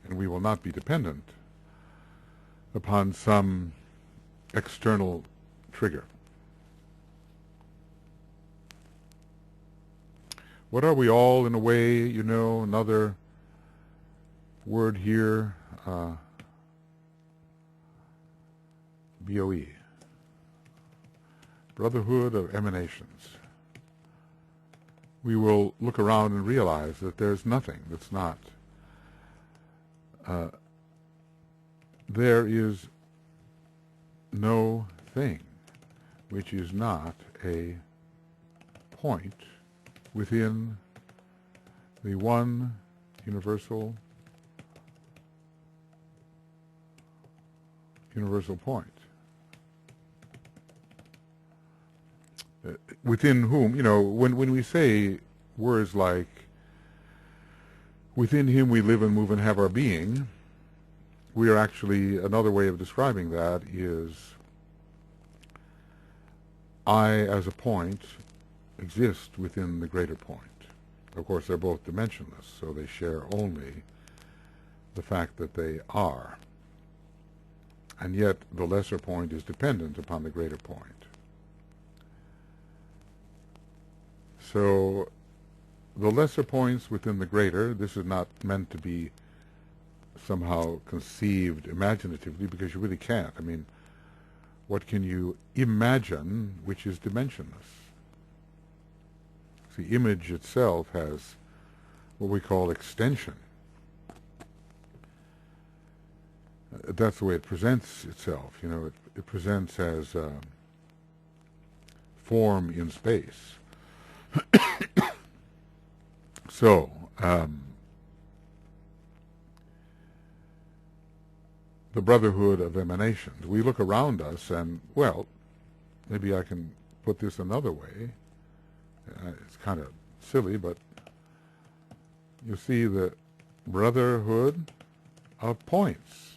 and we will not be dependent upon some external trigger. What are we all, in a way, you know, another word here, BOE, Brotherhood of Emanations. We will look around and realize that there's nothing that's not. There is no thing which is not a point within the one universal point. Within whom, you know, when we say words like, within him we live and move and have our being, we are actually, another way of describing that is, I as a point exist within the greater point. Of course, they're both dimensionless, so they share only the fact that they are. And yet the lesser point is dependent upon the greater point. So the lesser points within the greater, this is not meant to be somehow conceived imaginatively, because you really can't. I mean, what can you imagine which is dimensionless? The image itself has what we call extension. That's the way it presents itself. You know, it presents as form in space. So, the Brotherhood of Emanations. We look around us and, well, maybe I can put this another way. It's kind of silly, but you see the brotherhood of points.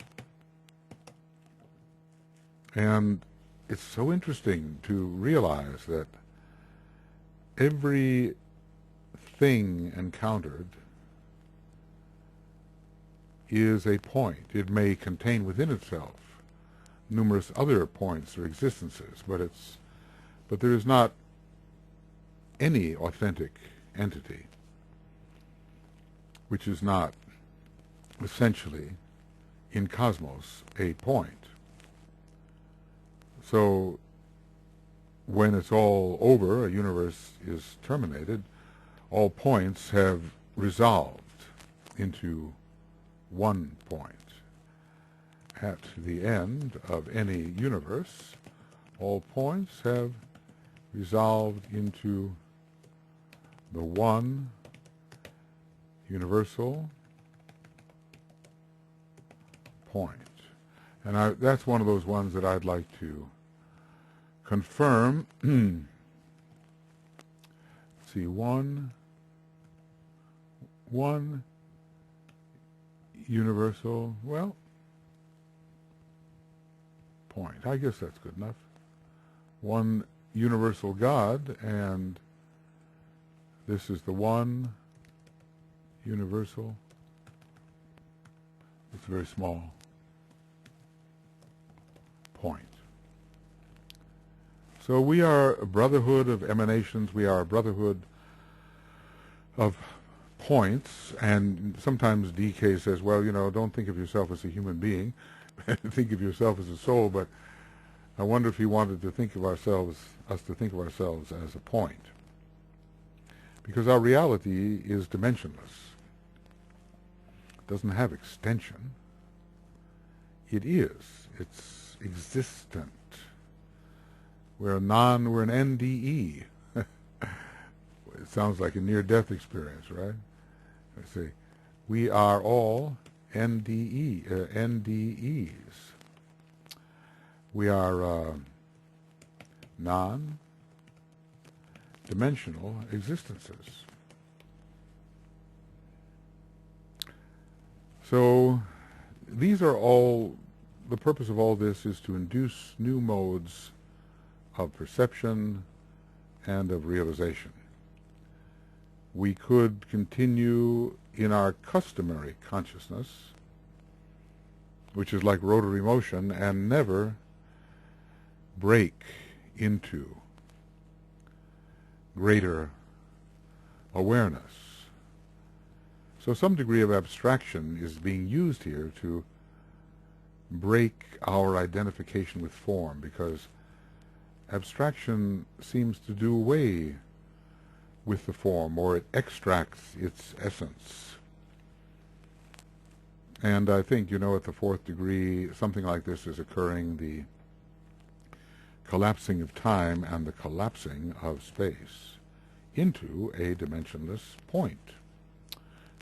And it's so interesting to realize that every thing encountered is a point. It may contain within itself numerous other points or existences, but there is not any authentic entity which is not essentially in cosmos a point. So when it's all over, a universe is terminated, all points have resolved into one point. At the end of any universe, all points have resolved into the one universal point. And that's one of those ones that I'd like to confirm. Let's see, one universal, well, point. I guess that's good enough. One universal God, and this is the one universal. It's a very small point. So we are a brotherhood of emanations. We are a brotherhood of points. And sometimes DK says, well, you know, don't think of yourself as a human being. Think of yourself as a soul. But I wonder if he wanted to think of us to think of ourselves as a point. Because our reality is dimensionless. It doesn't have extension. It is. It's existent. We're an NDE. It sounds like a near-death experience, right? Let's see. We are all NDEs. We are non-dimensional existences. So these are all, the purpose of all this is to induce new modes of perception and of realization. We could continue in our customary consciousness, which is like rotary motion, and never break into greater awareness. So some degree of abstraction is being used here to break our identification with form, because abstraction seems to do away with the form, or it extracts its essence. And I think, at the fourth degree, something like this is occurring, the collapsing of time and the collapsing of space into a dimensionless point.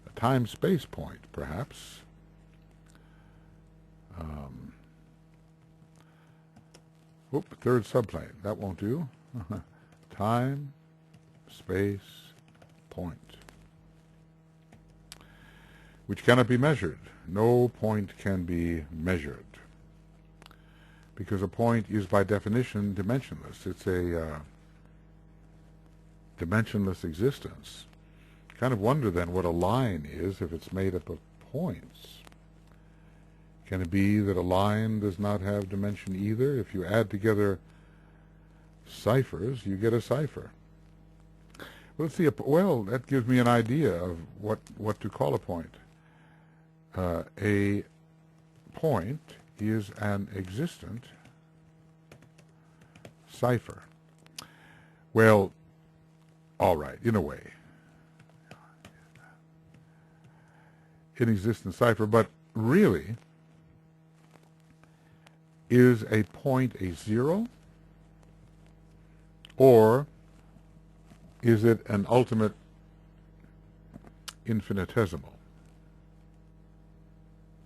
A time-space point, perhaps. Third subplane. That won't do. Time, space, point. Which cannot be measured. No point can be measured. Because a point is by definition dimensionless. It's a dimensionless existence. Kind of wonder then what a line is if it's made up of points. Can it be that a line does not have dimension either? If you add together ciphers, you get a cipher. Well, let's see. Well, that gives me an idea of what to call a point. A point is an existent cipher. Well, all right, in a way. An existent cipher, but really, is a point a zero? Or is it an ultimate infinitesimal?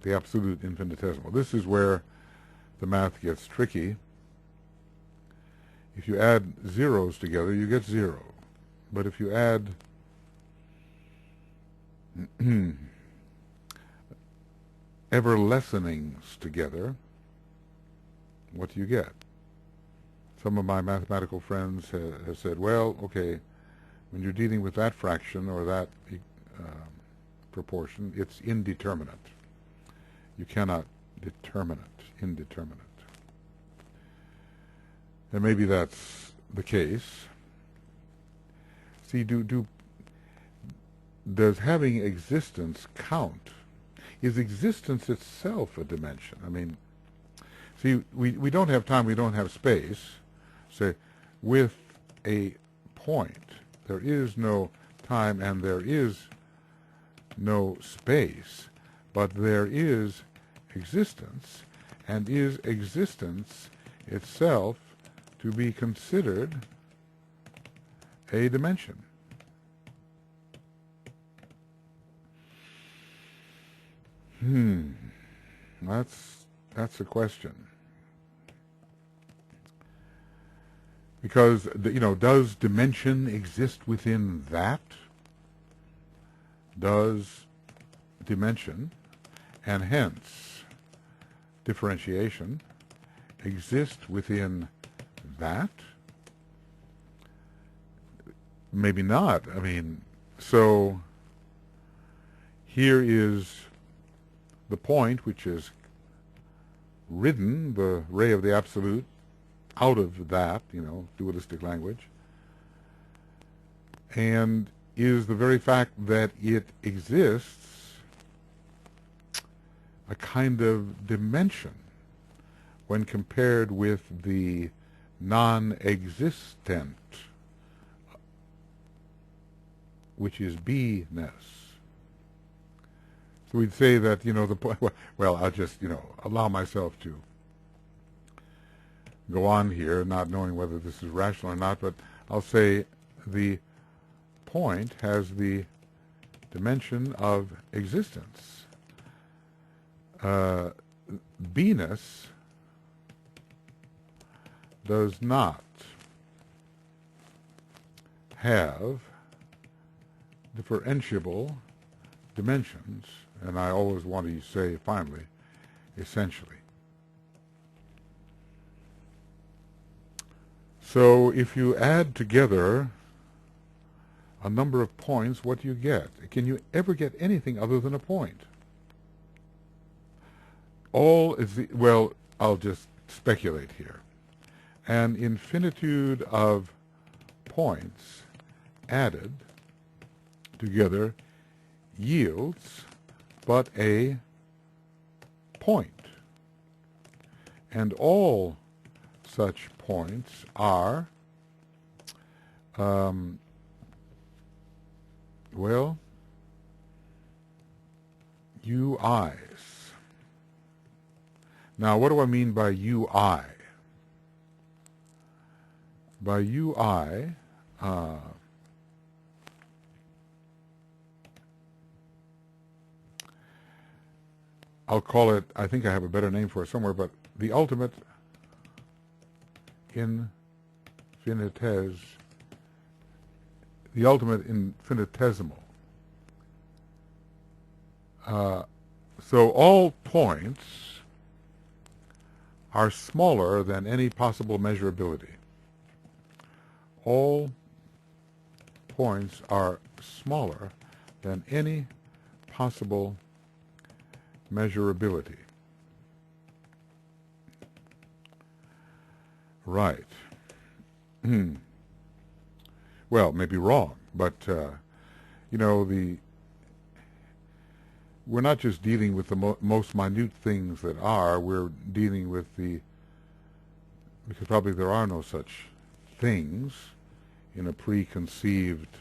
The absolute infinitesimal. This is where the math gets tricky. If you add zeros together, you get zero. But if you add ever-lessenings together, what do you get? Some of my mathematical friends have said, well, okay, when you're dealing with that fraction or that proportion, it's indeterminate. You cannot determine it, indeterminate. And maybe that's the case. See, does having existence count? Is existence itself a dimension? I mean, see, we don't have time, we don't have space. So with a point, there is no time and there is no space, but there is existence, and is existence itself to be considered a dimension? That's a question. Because, does dimension exist within that? Does dimension, and hence differentiation, exist within that? Maybe not. I mean, so here is the point which has ridden the ray of the absolute out of that, dualistic language, and is the very fact that it exists a kind of dimension when compared with the non-existent, which is be-ness. So we'd say that, the point, well, I'll just, allow myself to go on here, not knowing whether this is rational or not, but I'll say the point has the dimension of existence. B-ness does not have differentiable dimensions, and I always want to say finally, essentially. So if you add together a number of points, what do you get? Can you ever get anything other than a point? All is the, well, I'll just speculate here. An infinitude of points added together yields but a point. And all such points are, well, UIs. Now, what do I mean by UI? By UI, I'll call it, I think I have a better name for it somewhere, but the ultimate infinitesimal. So all points are smaller than any possible measurability. All points are smaller than any possible measurability. Right. Well, maybe wrong, but you know, we're not just dealing with the most minute things that are. We're dealing with because probably there are no such things in a preconceived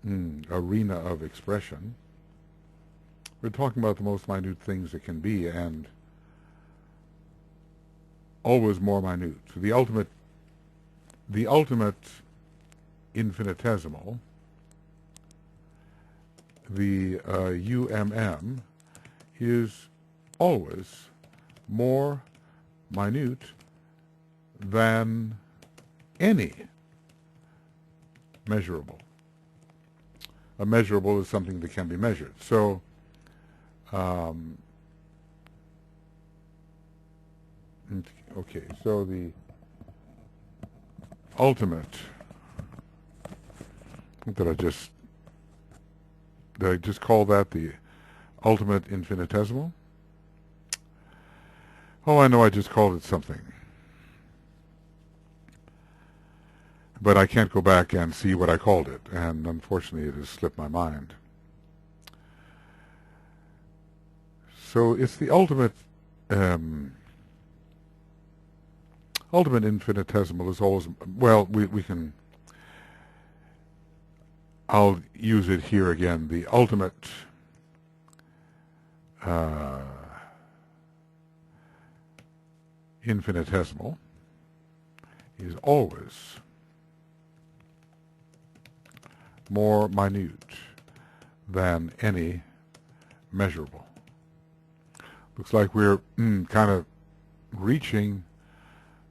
arena of expression. We're talking about the most minute things that can be, and always more minute. So the ultimate infinitesimal, the UMM, is always more minute than any measurable. A measurable is something that can be measured. So okay, so the ultimate, did I just call that the ultimate infinitesimal? Oh, I know I just called it something. But I can't go back and see what I called it, and unfortunately it has slipped my mind. So it's the ultimate infinitesimal is always, well, we can, I'll use it here again, the ultimate infinitesimal is always more minute than any measurable. Looks like we're kind of reaching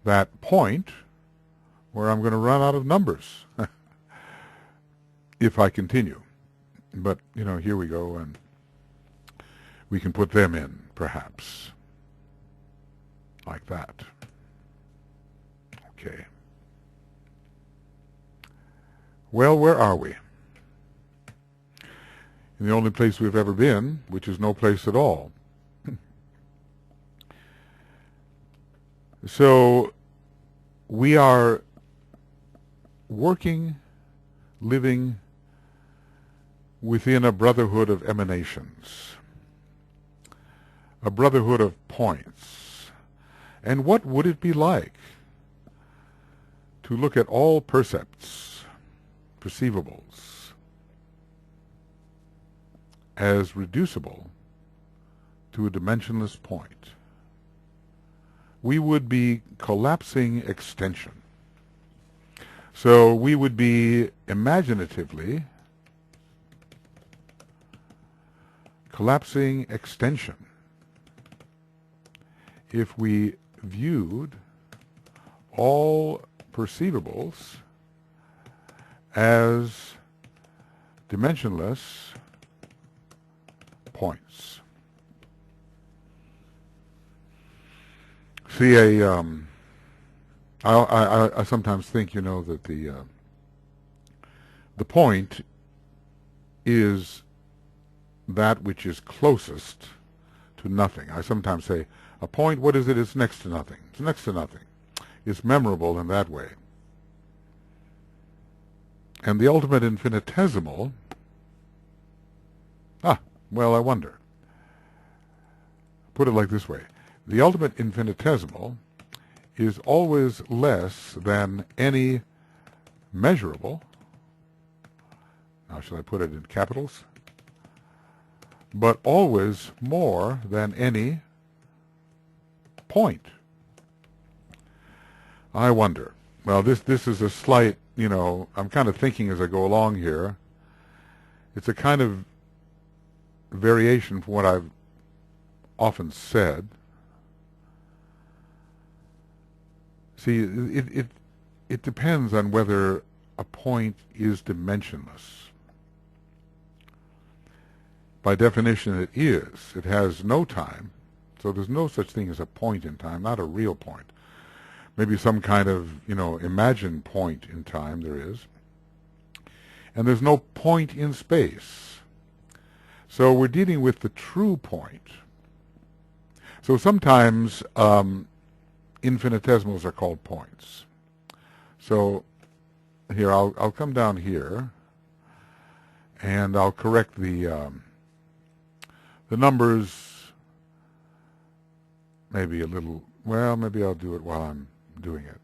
that point where I'm going to run out of numbers if I continue. But, you know, here we go, and we can put them in, perhaps, like that. Okay. Well, where are we? In the only place we've ever been, which is no place at all. So we are working, living within a brotherhood of emanations, a brotherhood of points. And what would it be like to look at all percepts, perceivables, as reducible to a dimensionless point? We would be collapsing extension. So we would be imaginatively collapsing extension if we viewed all perceivables as dimensionless points. See, I sometimes think, that the point is that which is closest to nothing. I sometimes say, a point, what is it? It's next to nothing. It's next to nothing. It's memorable in that way. And the ultimate infinitesimal, well, I wonder. Put it like this way. The ultimate infinitesimal is always less than any measurable, now shall I put it in capitals, but always more than any point. I wonder. Well, this is a slight, I'm kind of thinking as I go along here. It's a kind of variation from what I've often said. See, it depends on whether a point is dimensionless. By definition, it is. It has no time, so there's no such thing as a point in time, not a real point. Maybe some kind of, imagined point in time there is. And there's no point in space. So we're dealing with the true point. So sometimes infinitesimals are called points. So here, I'll come down here, and I'll correct the numbers maybe a little. Well, maybe I'll do it while I'm doing it,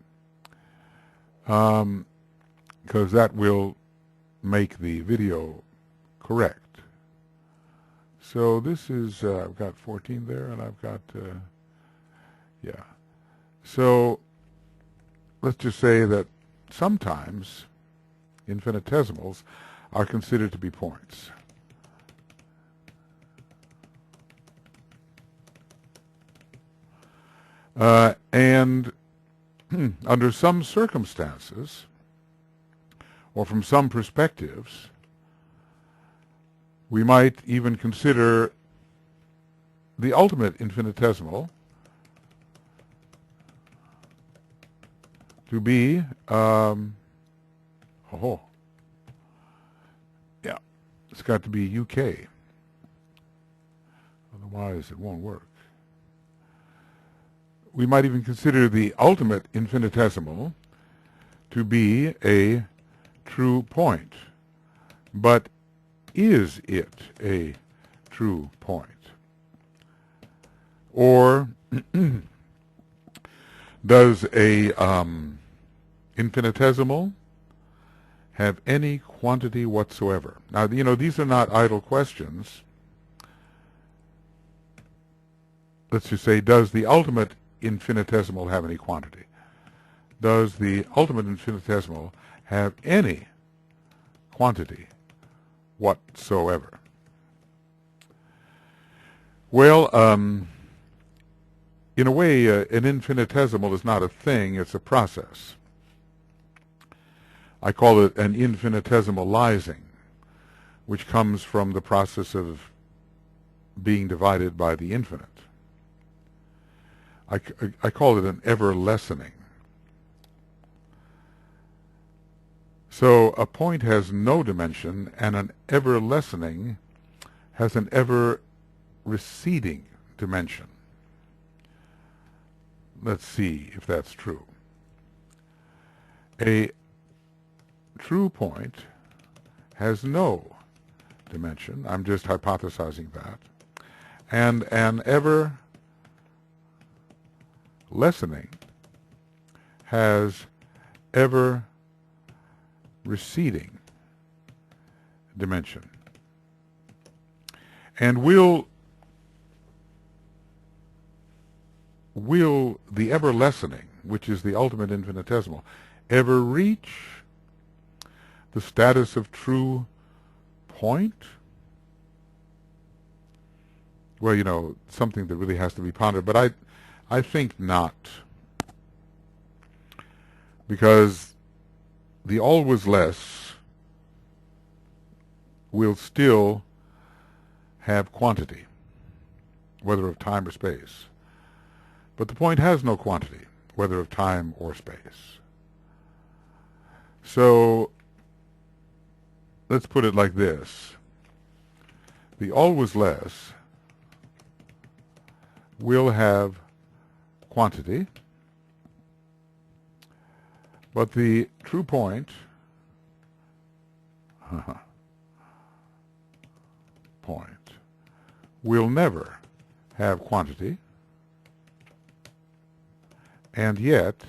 because that will make the video correct. So this is, I've got 14 there, and I've got, yeah. So let's just say that sometimes infinitesimals are considered to be points. And under some circumstances, or from some perspectives, we might even consider the ultimate infinitesimal to be, yeah, it's got to be UK. Otherwise, it won't work. We might even consider the ultimate infinitesimal to be a true point. But is it a true point? Or does a infinitesimal have any quantity whatsoever? Now, these are not idle questions. Let's just say, does the ultimate infinitesimal have any quantity? Does the ultimate infinitesimal have any quantity whatsoever? Well, in a way, an infinitesimal is not a thing, it's a process. I call it an infinitesimalizing, which comes from the process of being divided by the infinite. I call it an ever-lessening. So a point has no dimension, and an ever-lessening has an ever-receding dimension. Let's see if that's true. A true point has no dimension. I'm just hypothesizing that. And an ever-lessening has ever-receding dimension. And will the ever-lessening, which is the ultimate infinitesimal, ever reach the status of true point? Well, you know, something that really has to be pondered, but I think not. Because the always less will still have quantity, whether of time or space. But the point has no quantity, whether of time or space. So let's put it like this. The always less will have quantity, but the true point will never have quantity, and yet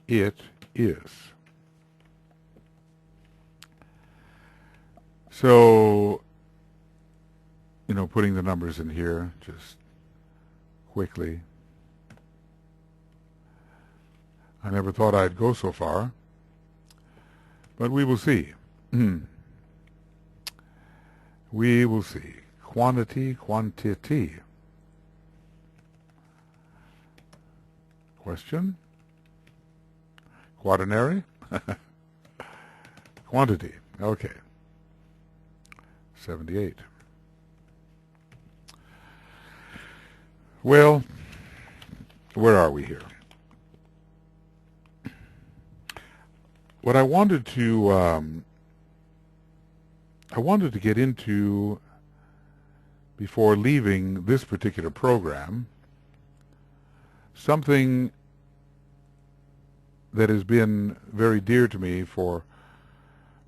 it is. So, you know, putting the numbers in here just quickly. I never thought I'd go so far, but we will see. We will see. Quantity, quantity. Question? Quaternary? Quantity. Okay. 78. Well, where are we here? What I wanted to get into before leaving this particular program, something that has been very dear to me for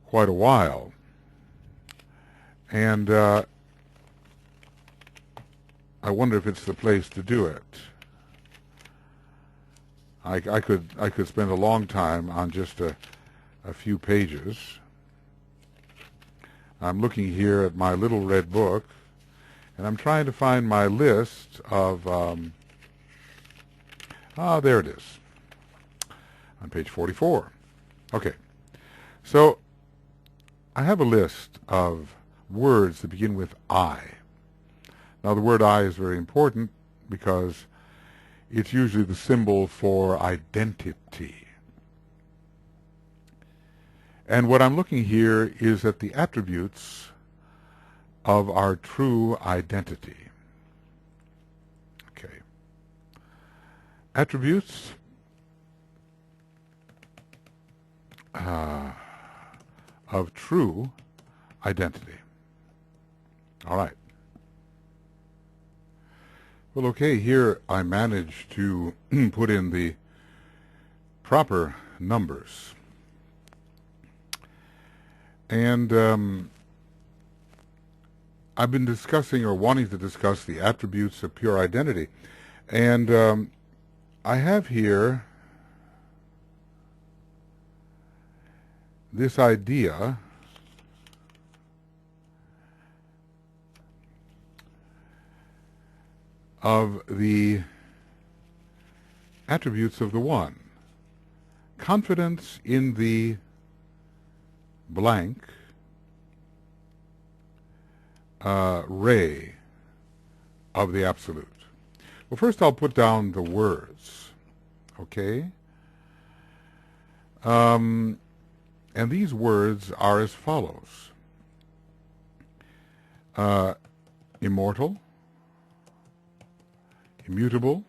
quite a while, and I wonder if it's the place to do it. I could spend a long time on just a few pages. I'm looking here at my little red book, and I'm trying to find my list of, there it is, on page 44. Okay, so I have a list of words that begin with I. Now the word I is very important because it's usually the symbol for identity. And what I'm looking here is at the attributes of our true identity. Okay. Attributes of true identity. All right. Well, okay, here I managed to put in the proper numbers. And I've been discussing or wanting to discuss the attributes of pure identity. And I have here this idea of the attributes of the One. Confidence in the blank ray of the Absolute. Well, first I'll put down the words, okay? And these words are as follows. Immortal, immutable,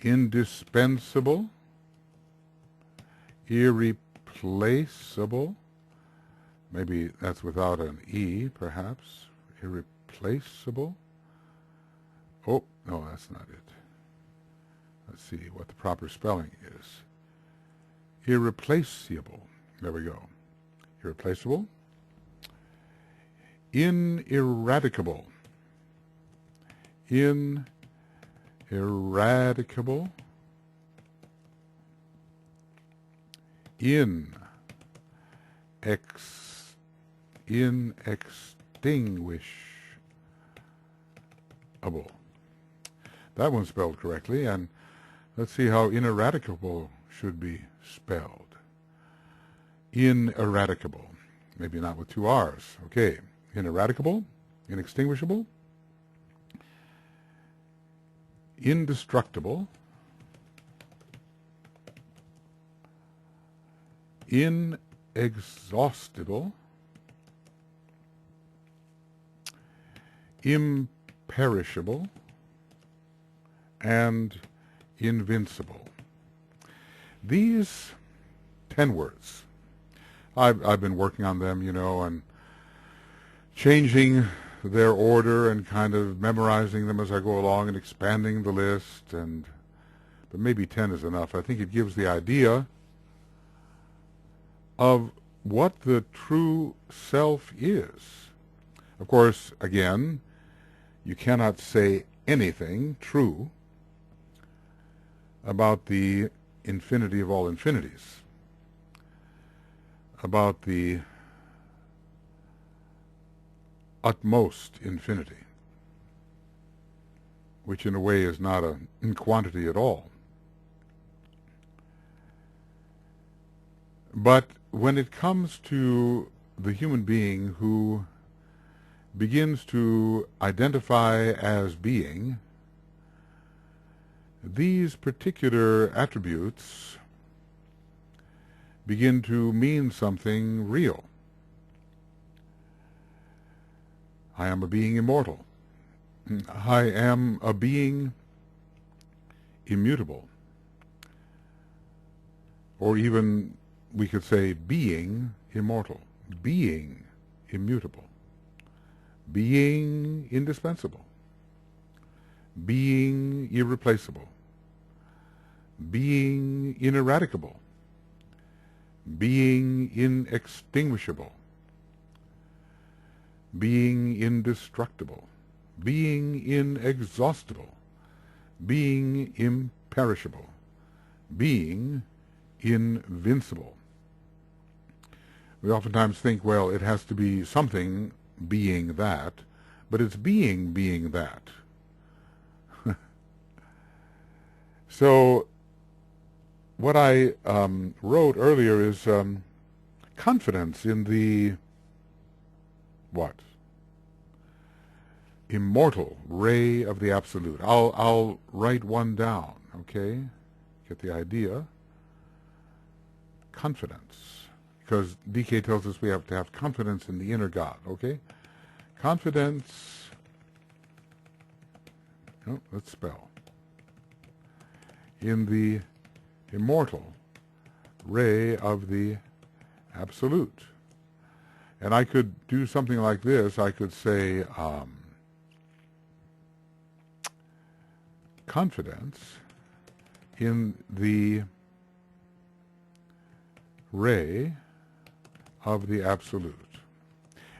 indispensable, irreplaceable, maybe that's without an E, perhaps, irreplaceable. Oh, no, that's not it. Let's see what the proper spelling is. Irreplaceable. There we go. Irreplaceable. Ineradicable. Ineradicable. Inextinguishable. That one's spelled correctly, and let's see how ineradicable should be spelled. ineradicable. Maybe not with two R's. Okay. Ineradicable, inextinguishable, indestructible, inexhaustible, imperishable, and invincible. These 10 words, I've been working on them, and changing their order and kind of memorizing them as I go along and expanding the list, but maybe 10 is enough. I think it gives the idea of what the true self is. Of course, again, you cannot say anything true about the infinity of all infinities, about the utmost infinity, which in a way is not a quantity at all. But when it comes to the human being who begins to identify as being, these particular attributes begin to mean something real. I am a being immortal. I am a being immutable. Or even we could say being immortal, being immutable, being indispensable, being irreplaceable, being ineradicable, being inextinguishable, being indestructible, being inexhaustible, being imperishable, being invincible. We oftentimes think, well, it has to be something being that, but it's being that. So what I wrote earlier is confidence in the what? Immortal ray of the Absolute. I'll write one down, okay? Get the idea. Confidence. Because DK tells us we have to have confidence in the inner God, okay? Confidence, let's spell. In the immortal ray of the Absolute. And I could do something like this. I could say confidence in the ray of the Absolute.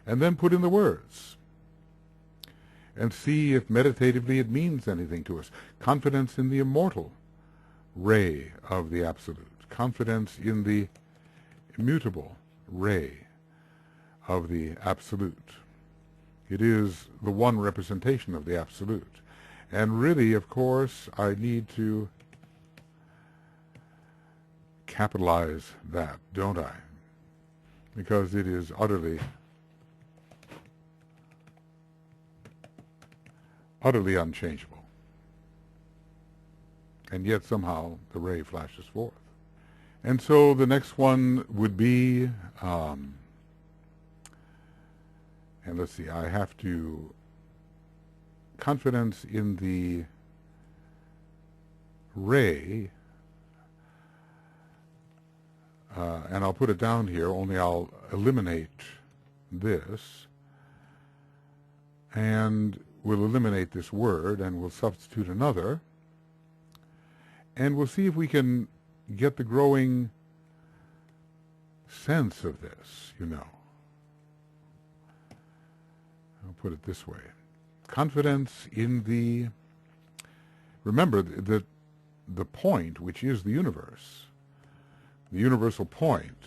And then put in the words. And see if meditatively it means anything to us. Confidence in the immortal ray of the Absolute. Confidence in the immutable ray of the Absolute. It is the one representation of the Absolute. And really, of course, I need to capitalize that, don't I? Because it is utterly unchangeable. And yet somehow the ray flashes forth. And so the next one would be, and let's see, I have to, confidence in the ray, and I'll put it down here, only I'll eliminate this, and we'll eliminate this word, and we'll substitute another, and we'll see if we can get the growing sense of this, I'll put it this way. Confidence in the, remember that the point, which is the universe, the universal point,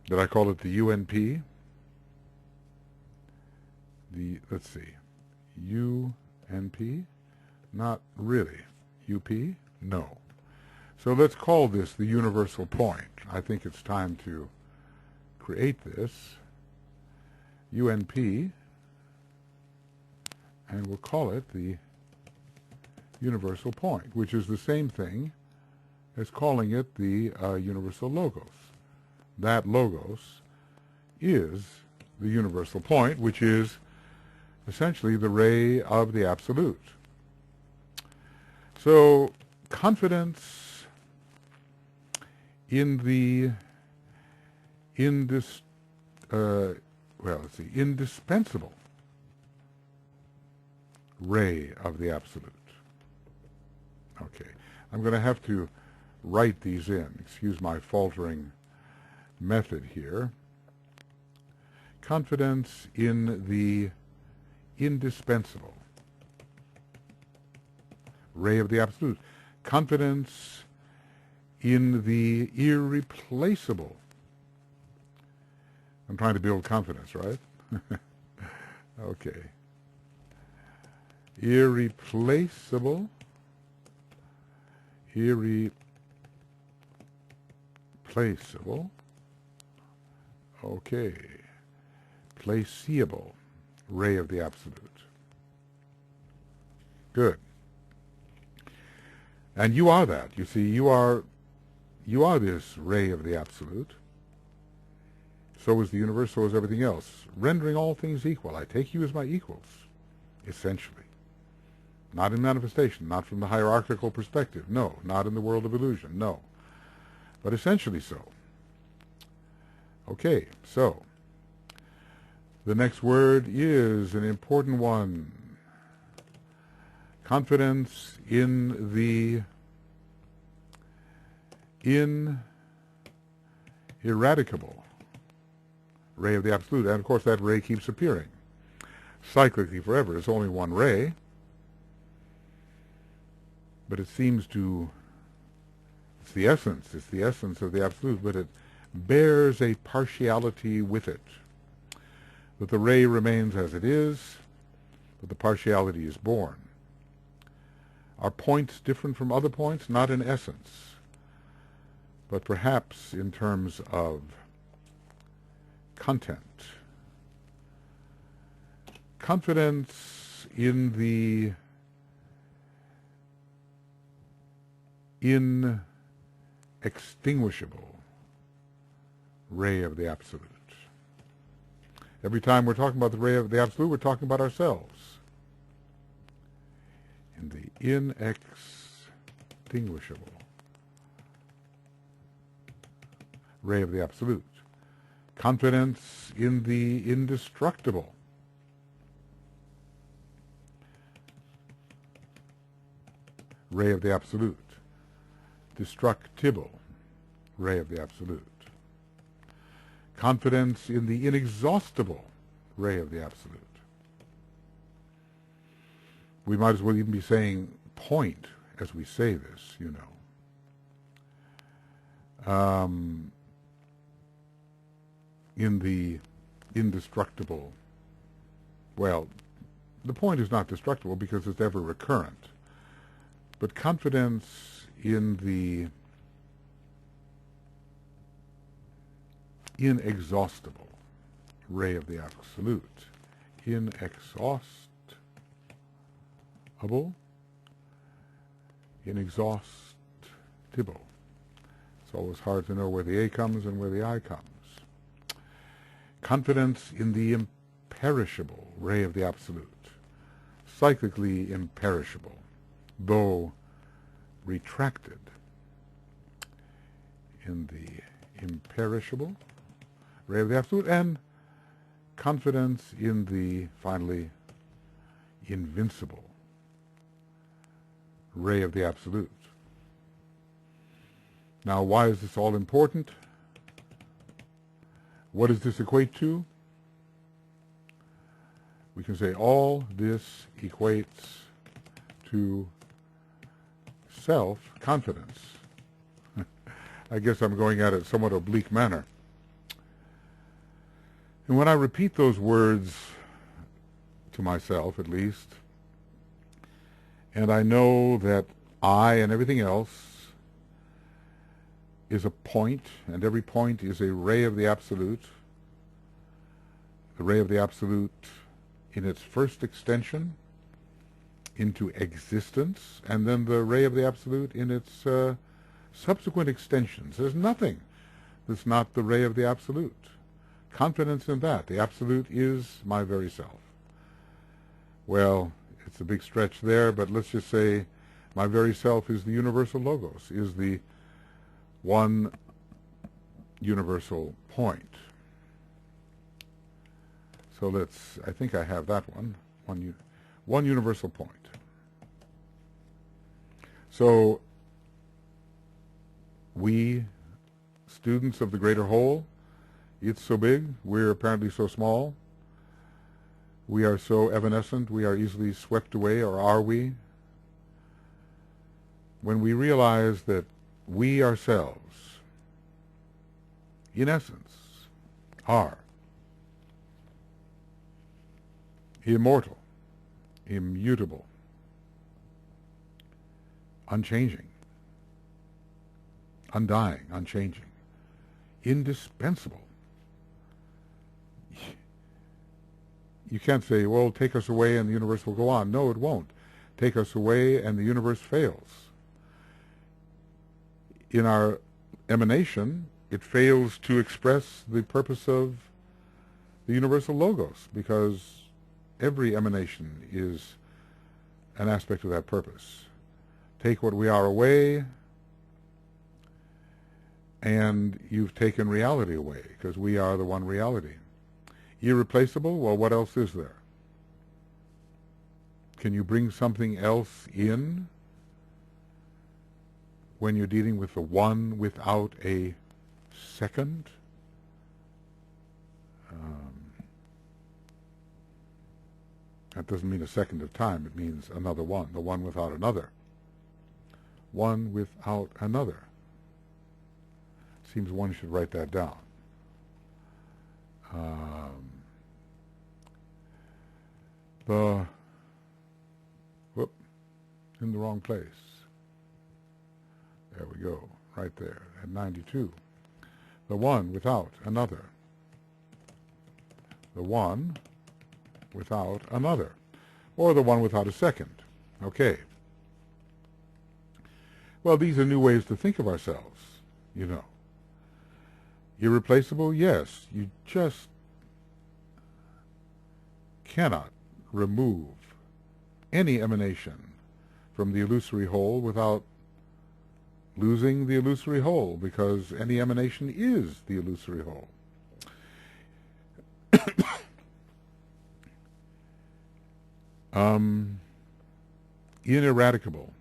did I call it the UNP? Let's see, UNP? Not really. UP? No. So let's call this the universal point. I think it's time to create this UNP, and we'll call it the universal point, which is the same thing as calling it the universal logos. That logos is the universal point, which is essentially the ray of the absolute. So confidence in the indispensable ray of the absolute. Okay, I'm going to have to write these in. Excuse my faltering method here. Confidence in the indispensable ray of the absolute. Confidence in the irreplaceable. I'm trying to build confidence, right? Okay. Irreplaceable. Irreplaceable. Okay. Placeable. Ray of the absolute. Good. And you are that. You see, you are this ray of the absolute. So is the universe, so is everything else. Rendering all things equal. I take you as my equals, essentially. Not in manifestation, not from the hierarchical perspective. No, not in the world of illusion. No. But essentially so. Okay, so the next word is an important one. Confidence in the ineradicable ray of the absolute. And of course that ray keeps appearing cyclically forever. It's only one ray, but it seems to, it's the essence of the absolute, but it bears a partiality with it. That the ray remains as it is, but the partiality is born. Are points different from other points? Not in essence, but perhaps in terms of content. Confidence in the inextinguishable ray of the absolute. Every time we're talking about the ray of the absolute, we're talking about ourselves. In the inextinguishable ray of the absolute. Confidence in the indestructible ray of the absolute. Destructible ray of the absolute. Confidence in the inexhaustible ray of the absolute. We might as well even be saying point as we say this, you know. In the indestructible, well, the point is not destructible because it's ever recurrent, but confidence in the inexhaustible ray of the absolute. Inexhaustible, inexhaustible. It's always hard to know where the A comes and where the I comes. Confidence in the imperishable ray of the absolute. Cyclically imperishable, though retracted. In the imperishable ray of the absolute, and confidence in the, finally, invincible ray of the absolute. Now, why is this all important? What does this equate to? We can say all this equates to self-confidence. I guess I'm going at it somewhat oblique manner. And when I repeat those words to myself, at least, and I know that I and everything else is a point, and every point is a ray of the Absolute. The ray of the Absolute in its first extension into existence, and then the ray of the Absolute in its subsequent extensions. There's nothing that's not the ray of the Absolute. Confidence in that. The Absolute is my very self. Well, it's a big stretch there, but let's just say my very self is the universal logos, is the one universal point. So let's, I think I have that one universal point. So we, students of the greater whole, it's so big, we're apparently so small, we are so evanescent, we are easily swept away, or are we? When we realize that we ourselves, in essence, are immortal, immutable, unchanging, undying, unchanging, indispensable. You can't say, well, take us away and the universe will go on. No, it won't. Take us away and the universe fails. In our emanation, it fails to express the purpose of the universal logos, because every emanation is an aspect of that purpose. Take what we are away, and you've taken reality away, because we are the one reality. Irreplaceable? Well, what else is there? Can you bring something else in when you're dealing with the one without a second? That doesn't mean a second of time. It means another one, the one without another. One without another. Seems one should write that down. In the wrong place. There we go, right there, at 92. The one without another. The one without another. Or the one without a second. Okay. Well, these are new ways to think of ourselves, you know. Irreplaceable? Yes. You just cannot remove any emanation from the illusory whole without losing the illusory whole, because any emanation is the illusory whole. Ineradicable.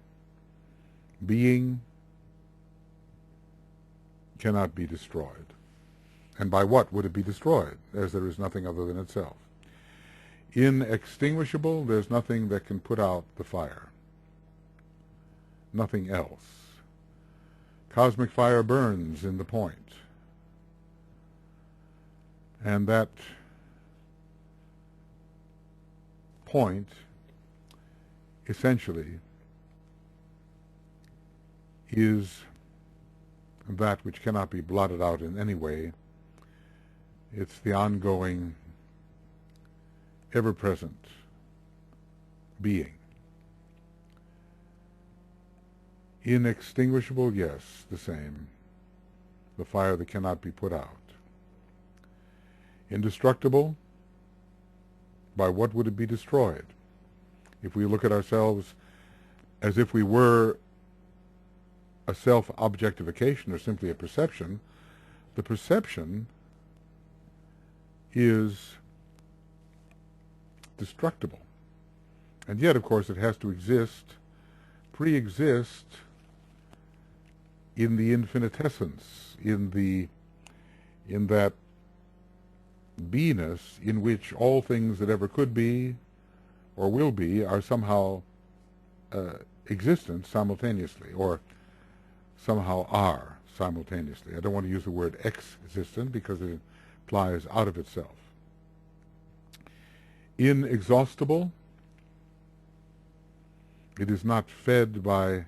Being cannot be destroyed. And by what would it be destroyed, as there is nothing other than itself? Inextinguishable, there's nothing that can put out the fire. Nothing else. Cosmic fire burns in the point. And that point, essentially, is that which cannot be blotted out in any way. It's the ongoing, ever-present being. Inextinguishable, yes, the same. The fire that cannot be put out. Indestructible, by what would it be destroyed? If we look at ourselves as if we were a self-objectification or simply a perception, the perception is destructible. And yet, of course, it has to exist, pre-exist in the infinitessence, in that beiness in which all things that ever could be or will be are somehow existent simultaneously, or somehow are simultaneously. I don't want to use the word existent because it implies out of itself. Inexhaustible, it is not fed by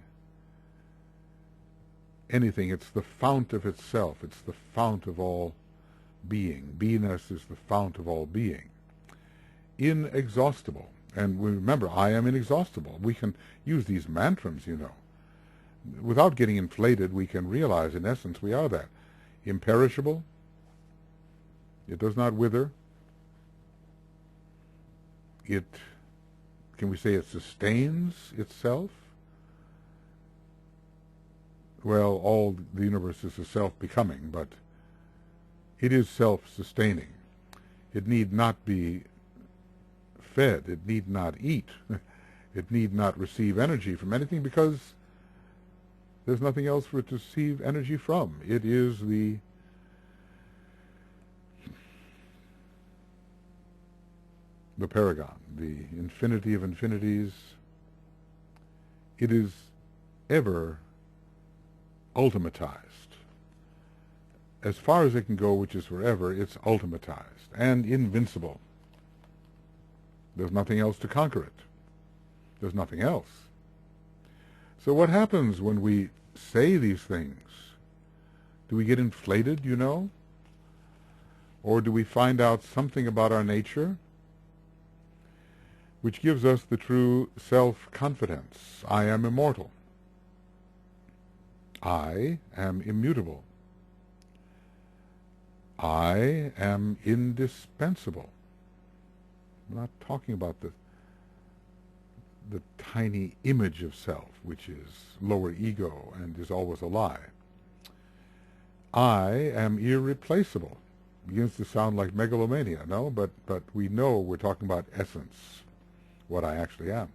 anything. It's the fount of itself. It's the fount of all being. Beingness is the fount of all being. Inexhaustible. And we remember, I am inexhaustible. We can use these mantras, you know. Without getting inflated, we can realize, in essence, we are that. Imperishable. It does not wither. Can we say it sustains itself? Well, all the universe is a self-becoming, but it is self-sustaining. It need not be fed. It need not eat. It need not receive energy from anything because there's nothing else for it to receive energy from. It is the paragon, the infinity of infinities. It is ever ultimatized. As far as it can go, which is forever, it's ultimatized and invincible. There's nothing else to conquer it. There's nothing else. So what happens when we say these things? Do we get inflated, you know? Or do we find out something about our nature which gives us the true self-confidence? I am immortal. I am immutable. I am indispensable. I'm not talking about the tiny image of self, which is lower ego and is always a lie. I am irreplaceable. Begins to sound like megalomania, no? But we know we're talking about essence, what I actually am.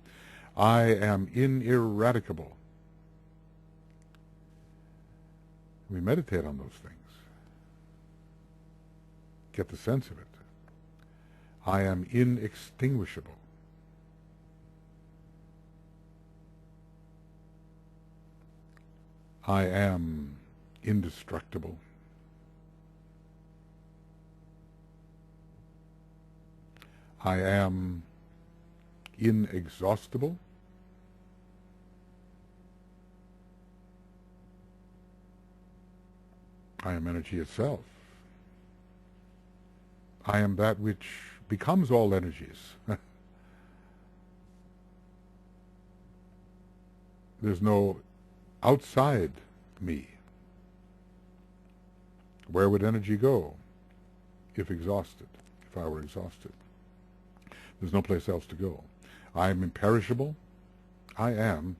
I am ineradicable. We meditate on those things. Get the sense of it. I am inextinguishable. I am indestructible. I am inexhaustible. I am energy itself. I am that which becomes all energies. There's no outside me. Where would energy go if exhausted, if I were exhausted? There's no place else to go. I am imperishable. I am,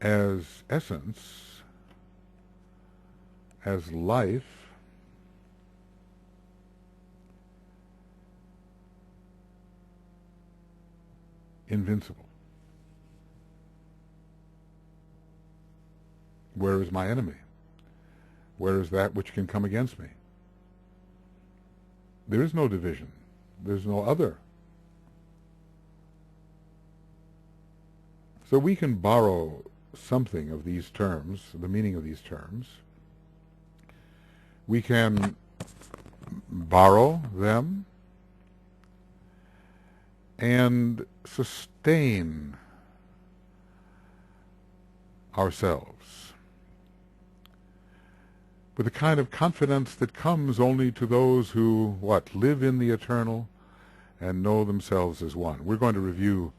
as essence, as life, invincible. Where is my enemy? Where is that which can come against me? There is no division. There's no other. So we can borrow something of these terms, the meaning of these terms. We can borrow them and sustain ourselves with a kind of confidence that comes only to those who, live in the eternal and know themselves as one. We're going to review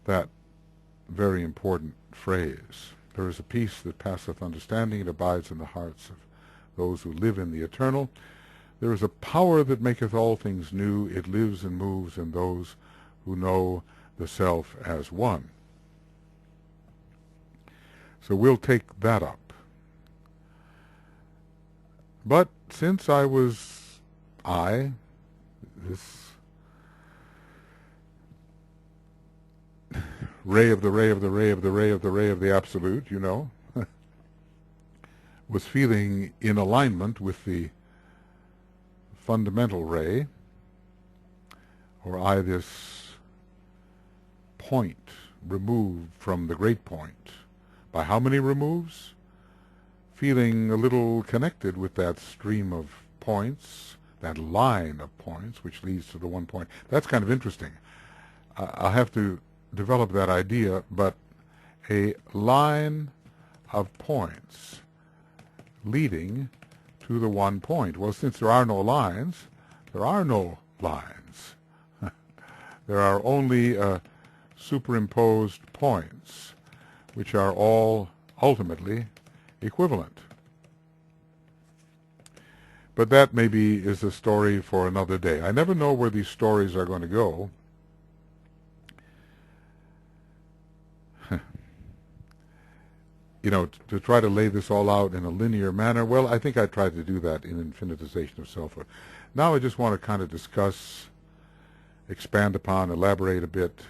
that very important phrase. There is a peace that passeth understanding, it abides in the hearts of those who live in the eternal. There is a power that maketh all things new, it lives and moves in those who know the self as one. So we'll take that up. But since this ray of the ray of the ray of the ray of the ray of the Absolute, you know, was feeling in alignment with the fundamental ray, or this point removed from the great point. By how many removes? Feeling a little connected with that stream of points, that line of points, which leads to the one point. That's kind of interesting. I'll have to develop that idea, but a line of points leading to the one point. Well, since there are no lines, there are no lines. There are only superimposed points, which are all ultimately equivalent. But that maybe is a story for another day. I never know where these stories are going to go. You know, to try to lay this all out in a linear manner, well, I think I tried to do that in Infinitization of Selfhood. Now I just want to kind of discuss, expand upon, elaborate a bit,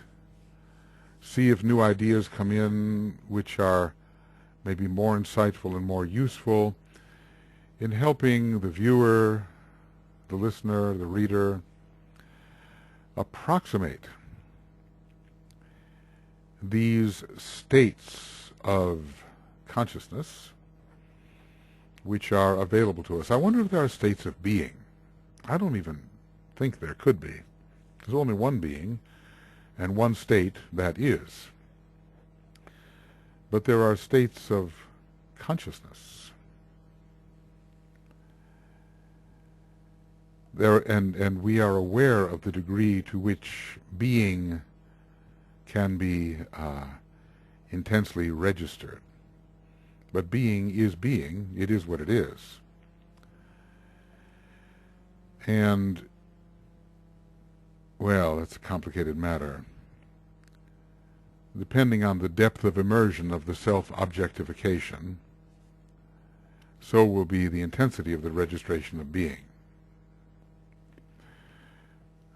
see if new ideas come in which are maybe more insightful and more useful in helping the viewer, the listener, the reader approximate these states of consciousness which are available to us. I wonder if there are states of being. I don't even think there could be. There's only one being and one state that is. But there are states of consciousness. And we are aware of the degree to which being can be intensely registered. But being is being. It is what it is. And, well, it's a complicated matter. Depending on the depth of immersion of the self-objectification, so will be the intensity of the registration of being.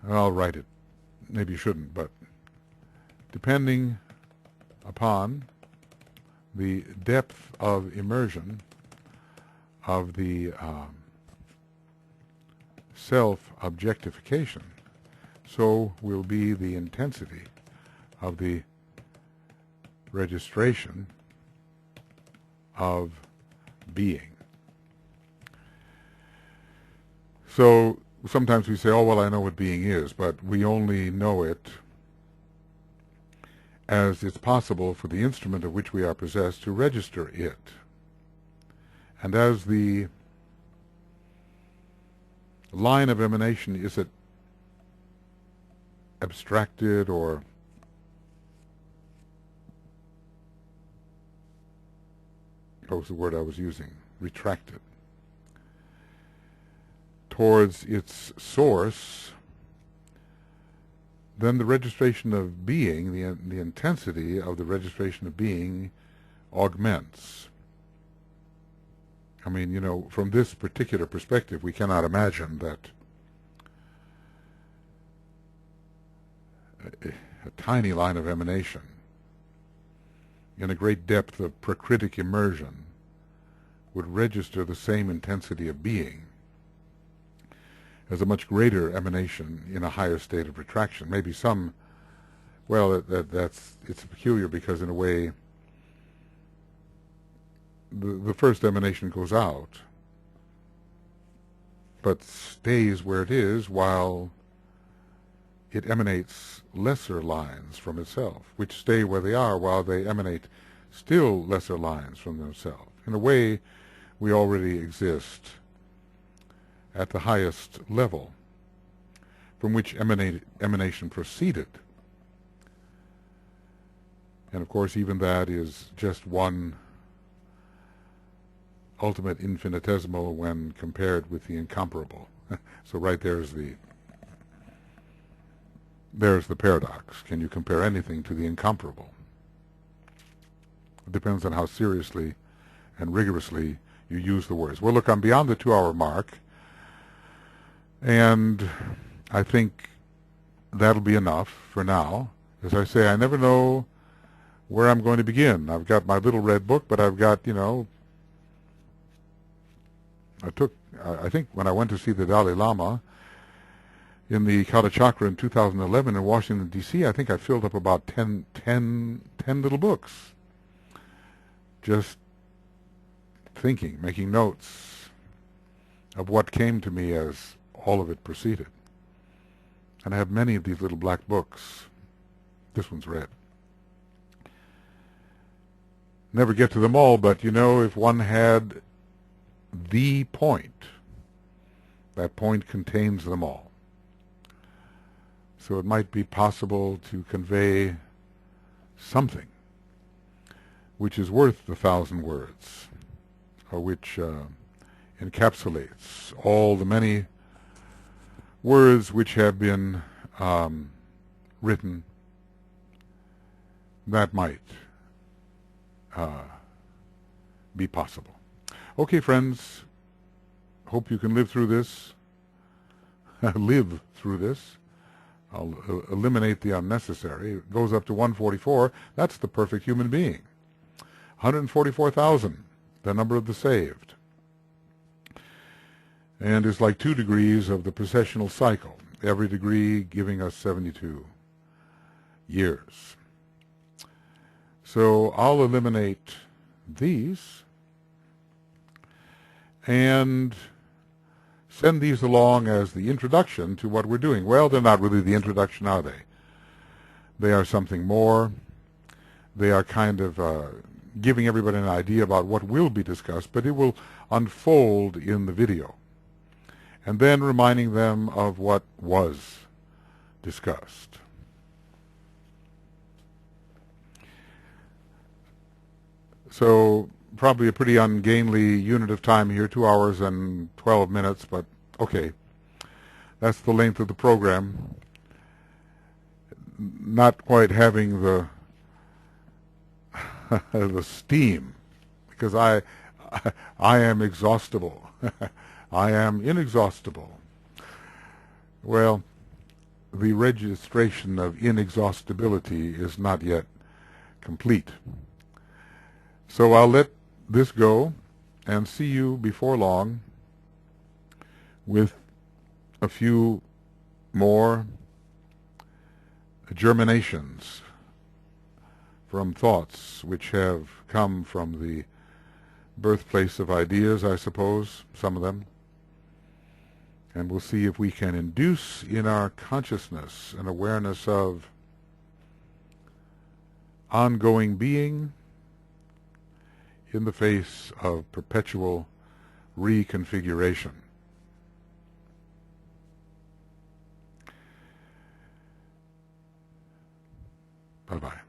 I'll write it. Maybe you shouldn't, but depending upon the depth of immersion of the self-objectification, so will be the intensity of the registration of being. So sometimes we say, oh, well, I know what being is, but we only know it as it's possible for the instrument of which we are possessed to register it. And as the line of emanation, is it abstracted or what was the word I was using? Retracted towards its source, then the registration of being, the intensity of the registration of being augments. I mean, you know, from this particular perspective, we cannot imagine that a tiny line of emanation in a great depth of prakritic immersion would register the same intensity of being as a much greater emanation in a higher state of retraction. Maybe some, well, it's peculiar because in a way the first emanation goes out, but stays where it is while it emanates lesser lines from itself, which stay where they are while they emanate still lesser lines from themselves. In a way, we already exist at the highest level from which emanation proceeded. And of course, even that is just one ultimate infinitesimal when compared with the incomparable. So right there's the paradox. Can you compare anything to the incomparable? It depends on how seriously and rigorously you use the words. Well, look, I'm beyond the 2-hour mark, and I think that'll be enough for now. As I say, I never know where I'm going to begin. I've got my little red book, but I've got, you know, I think when I went to see the Dalai Lama in the Kalachakra in 2011 in Washington, D.C., I think I filled up about 10 little books. Just thinking, making notes of what came to me as all of it proceeded. And I have many of these little black books. This one's red. never get to them all, but you know, if one had the point, that point contains them all. So it might be possible to convey something which is worth 1,000 words, or which encapsulates all the many words which have been written. That might be possible. Okay, friends, hope you can live through this. Live through this. I'll eliminate the unnecessary. It goes up to 144. That's the perfect human being. 144,000, the number of the saved. And it's like 2 degrees of the precessional cycle, every degree giving us 72 years. So I'll eliminate these and send these along as the introduction to what we're doing. Well, they're not really the introduction, are they? They are something more. They are kind of giving everybody an idea about what will be discussed, but it will unfold in the video. And then reminding them of what was discussed. So probably a pretty ungainly unit of time here, 2 hours and 12 minutes, but okay. That's the length of the program. Not quite having the the steam, because I am exhaustible. I am inexhaustible. Well, the registration of inexhaustibility is not yet complete. So I'll let this go and see you before long with a few more germinations from thoughts which have come from the birthplace of ideas, I suppose, some of them. And we'll see if we can induce in our consciousness an awareness of ongoing being in the face of perpetual reconfiguration. Bye-bye.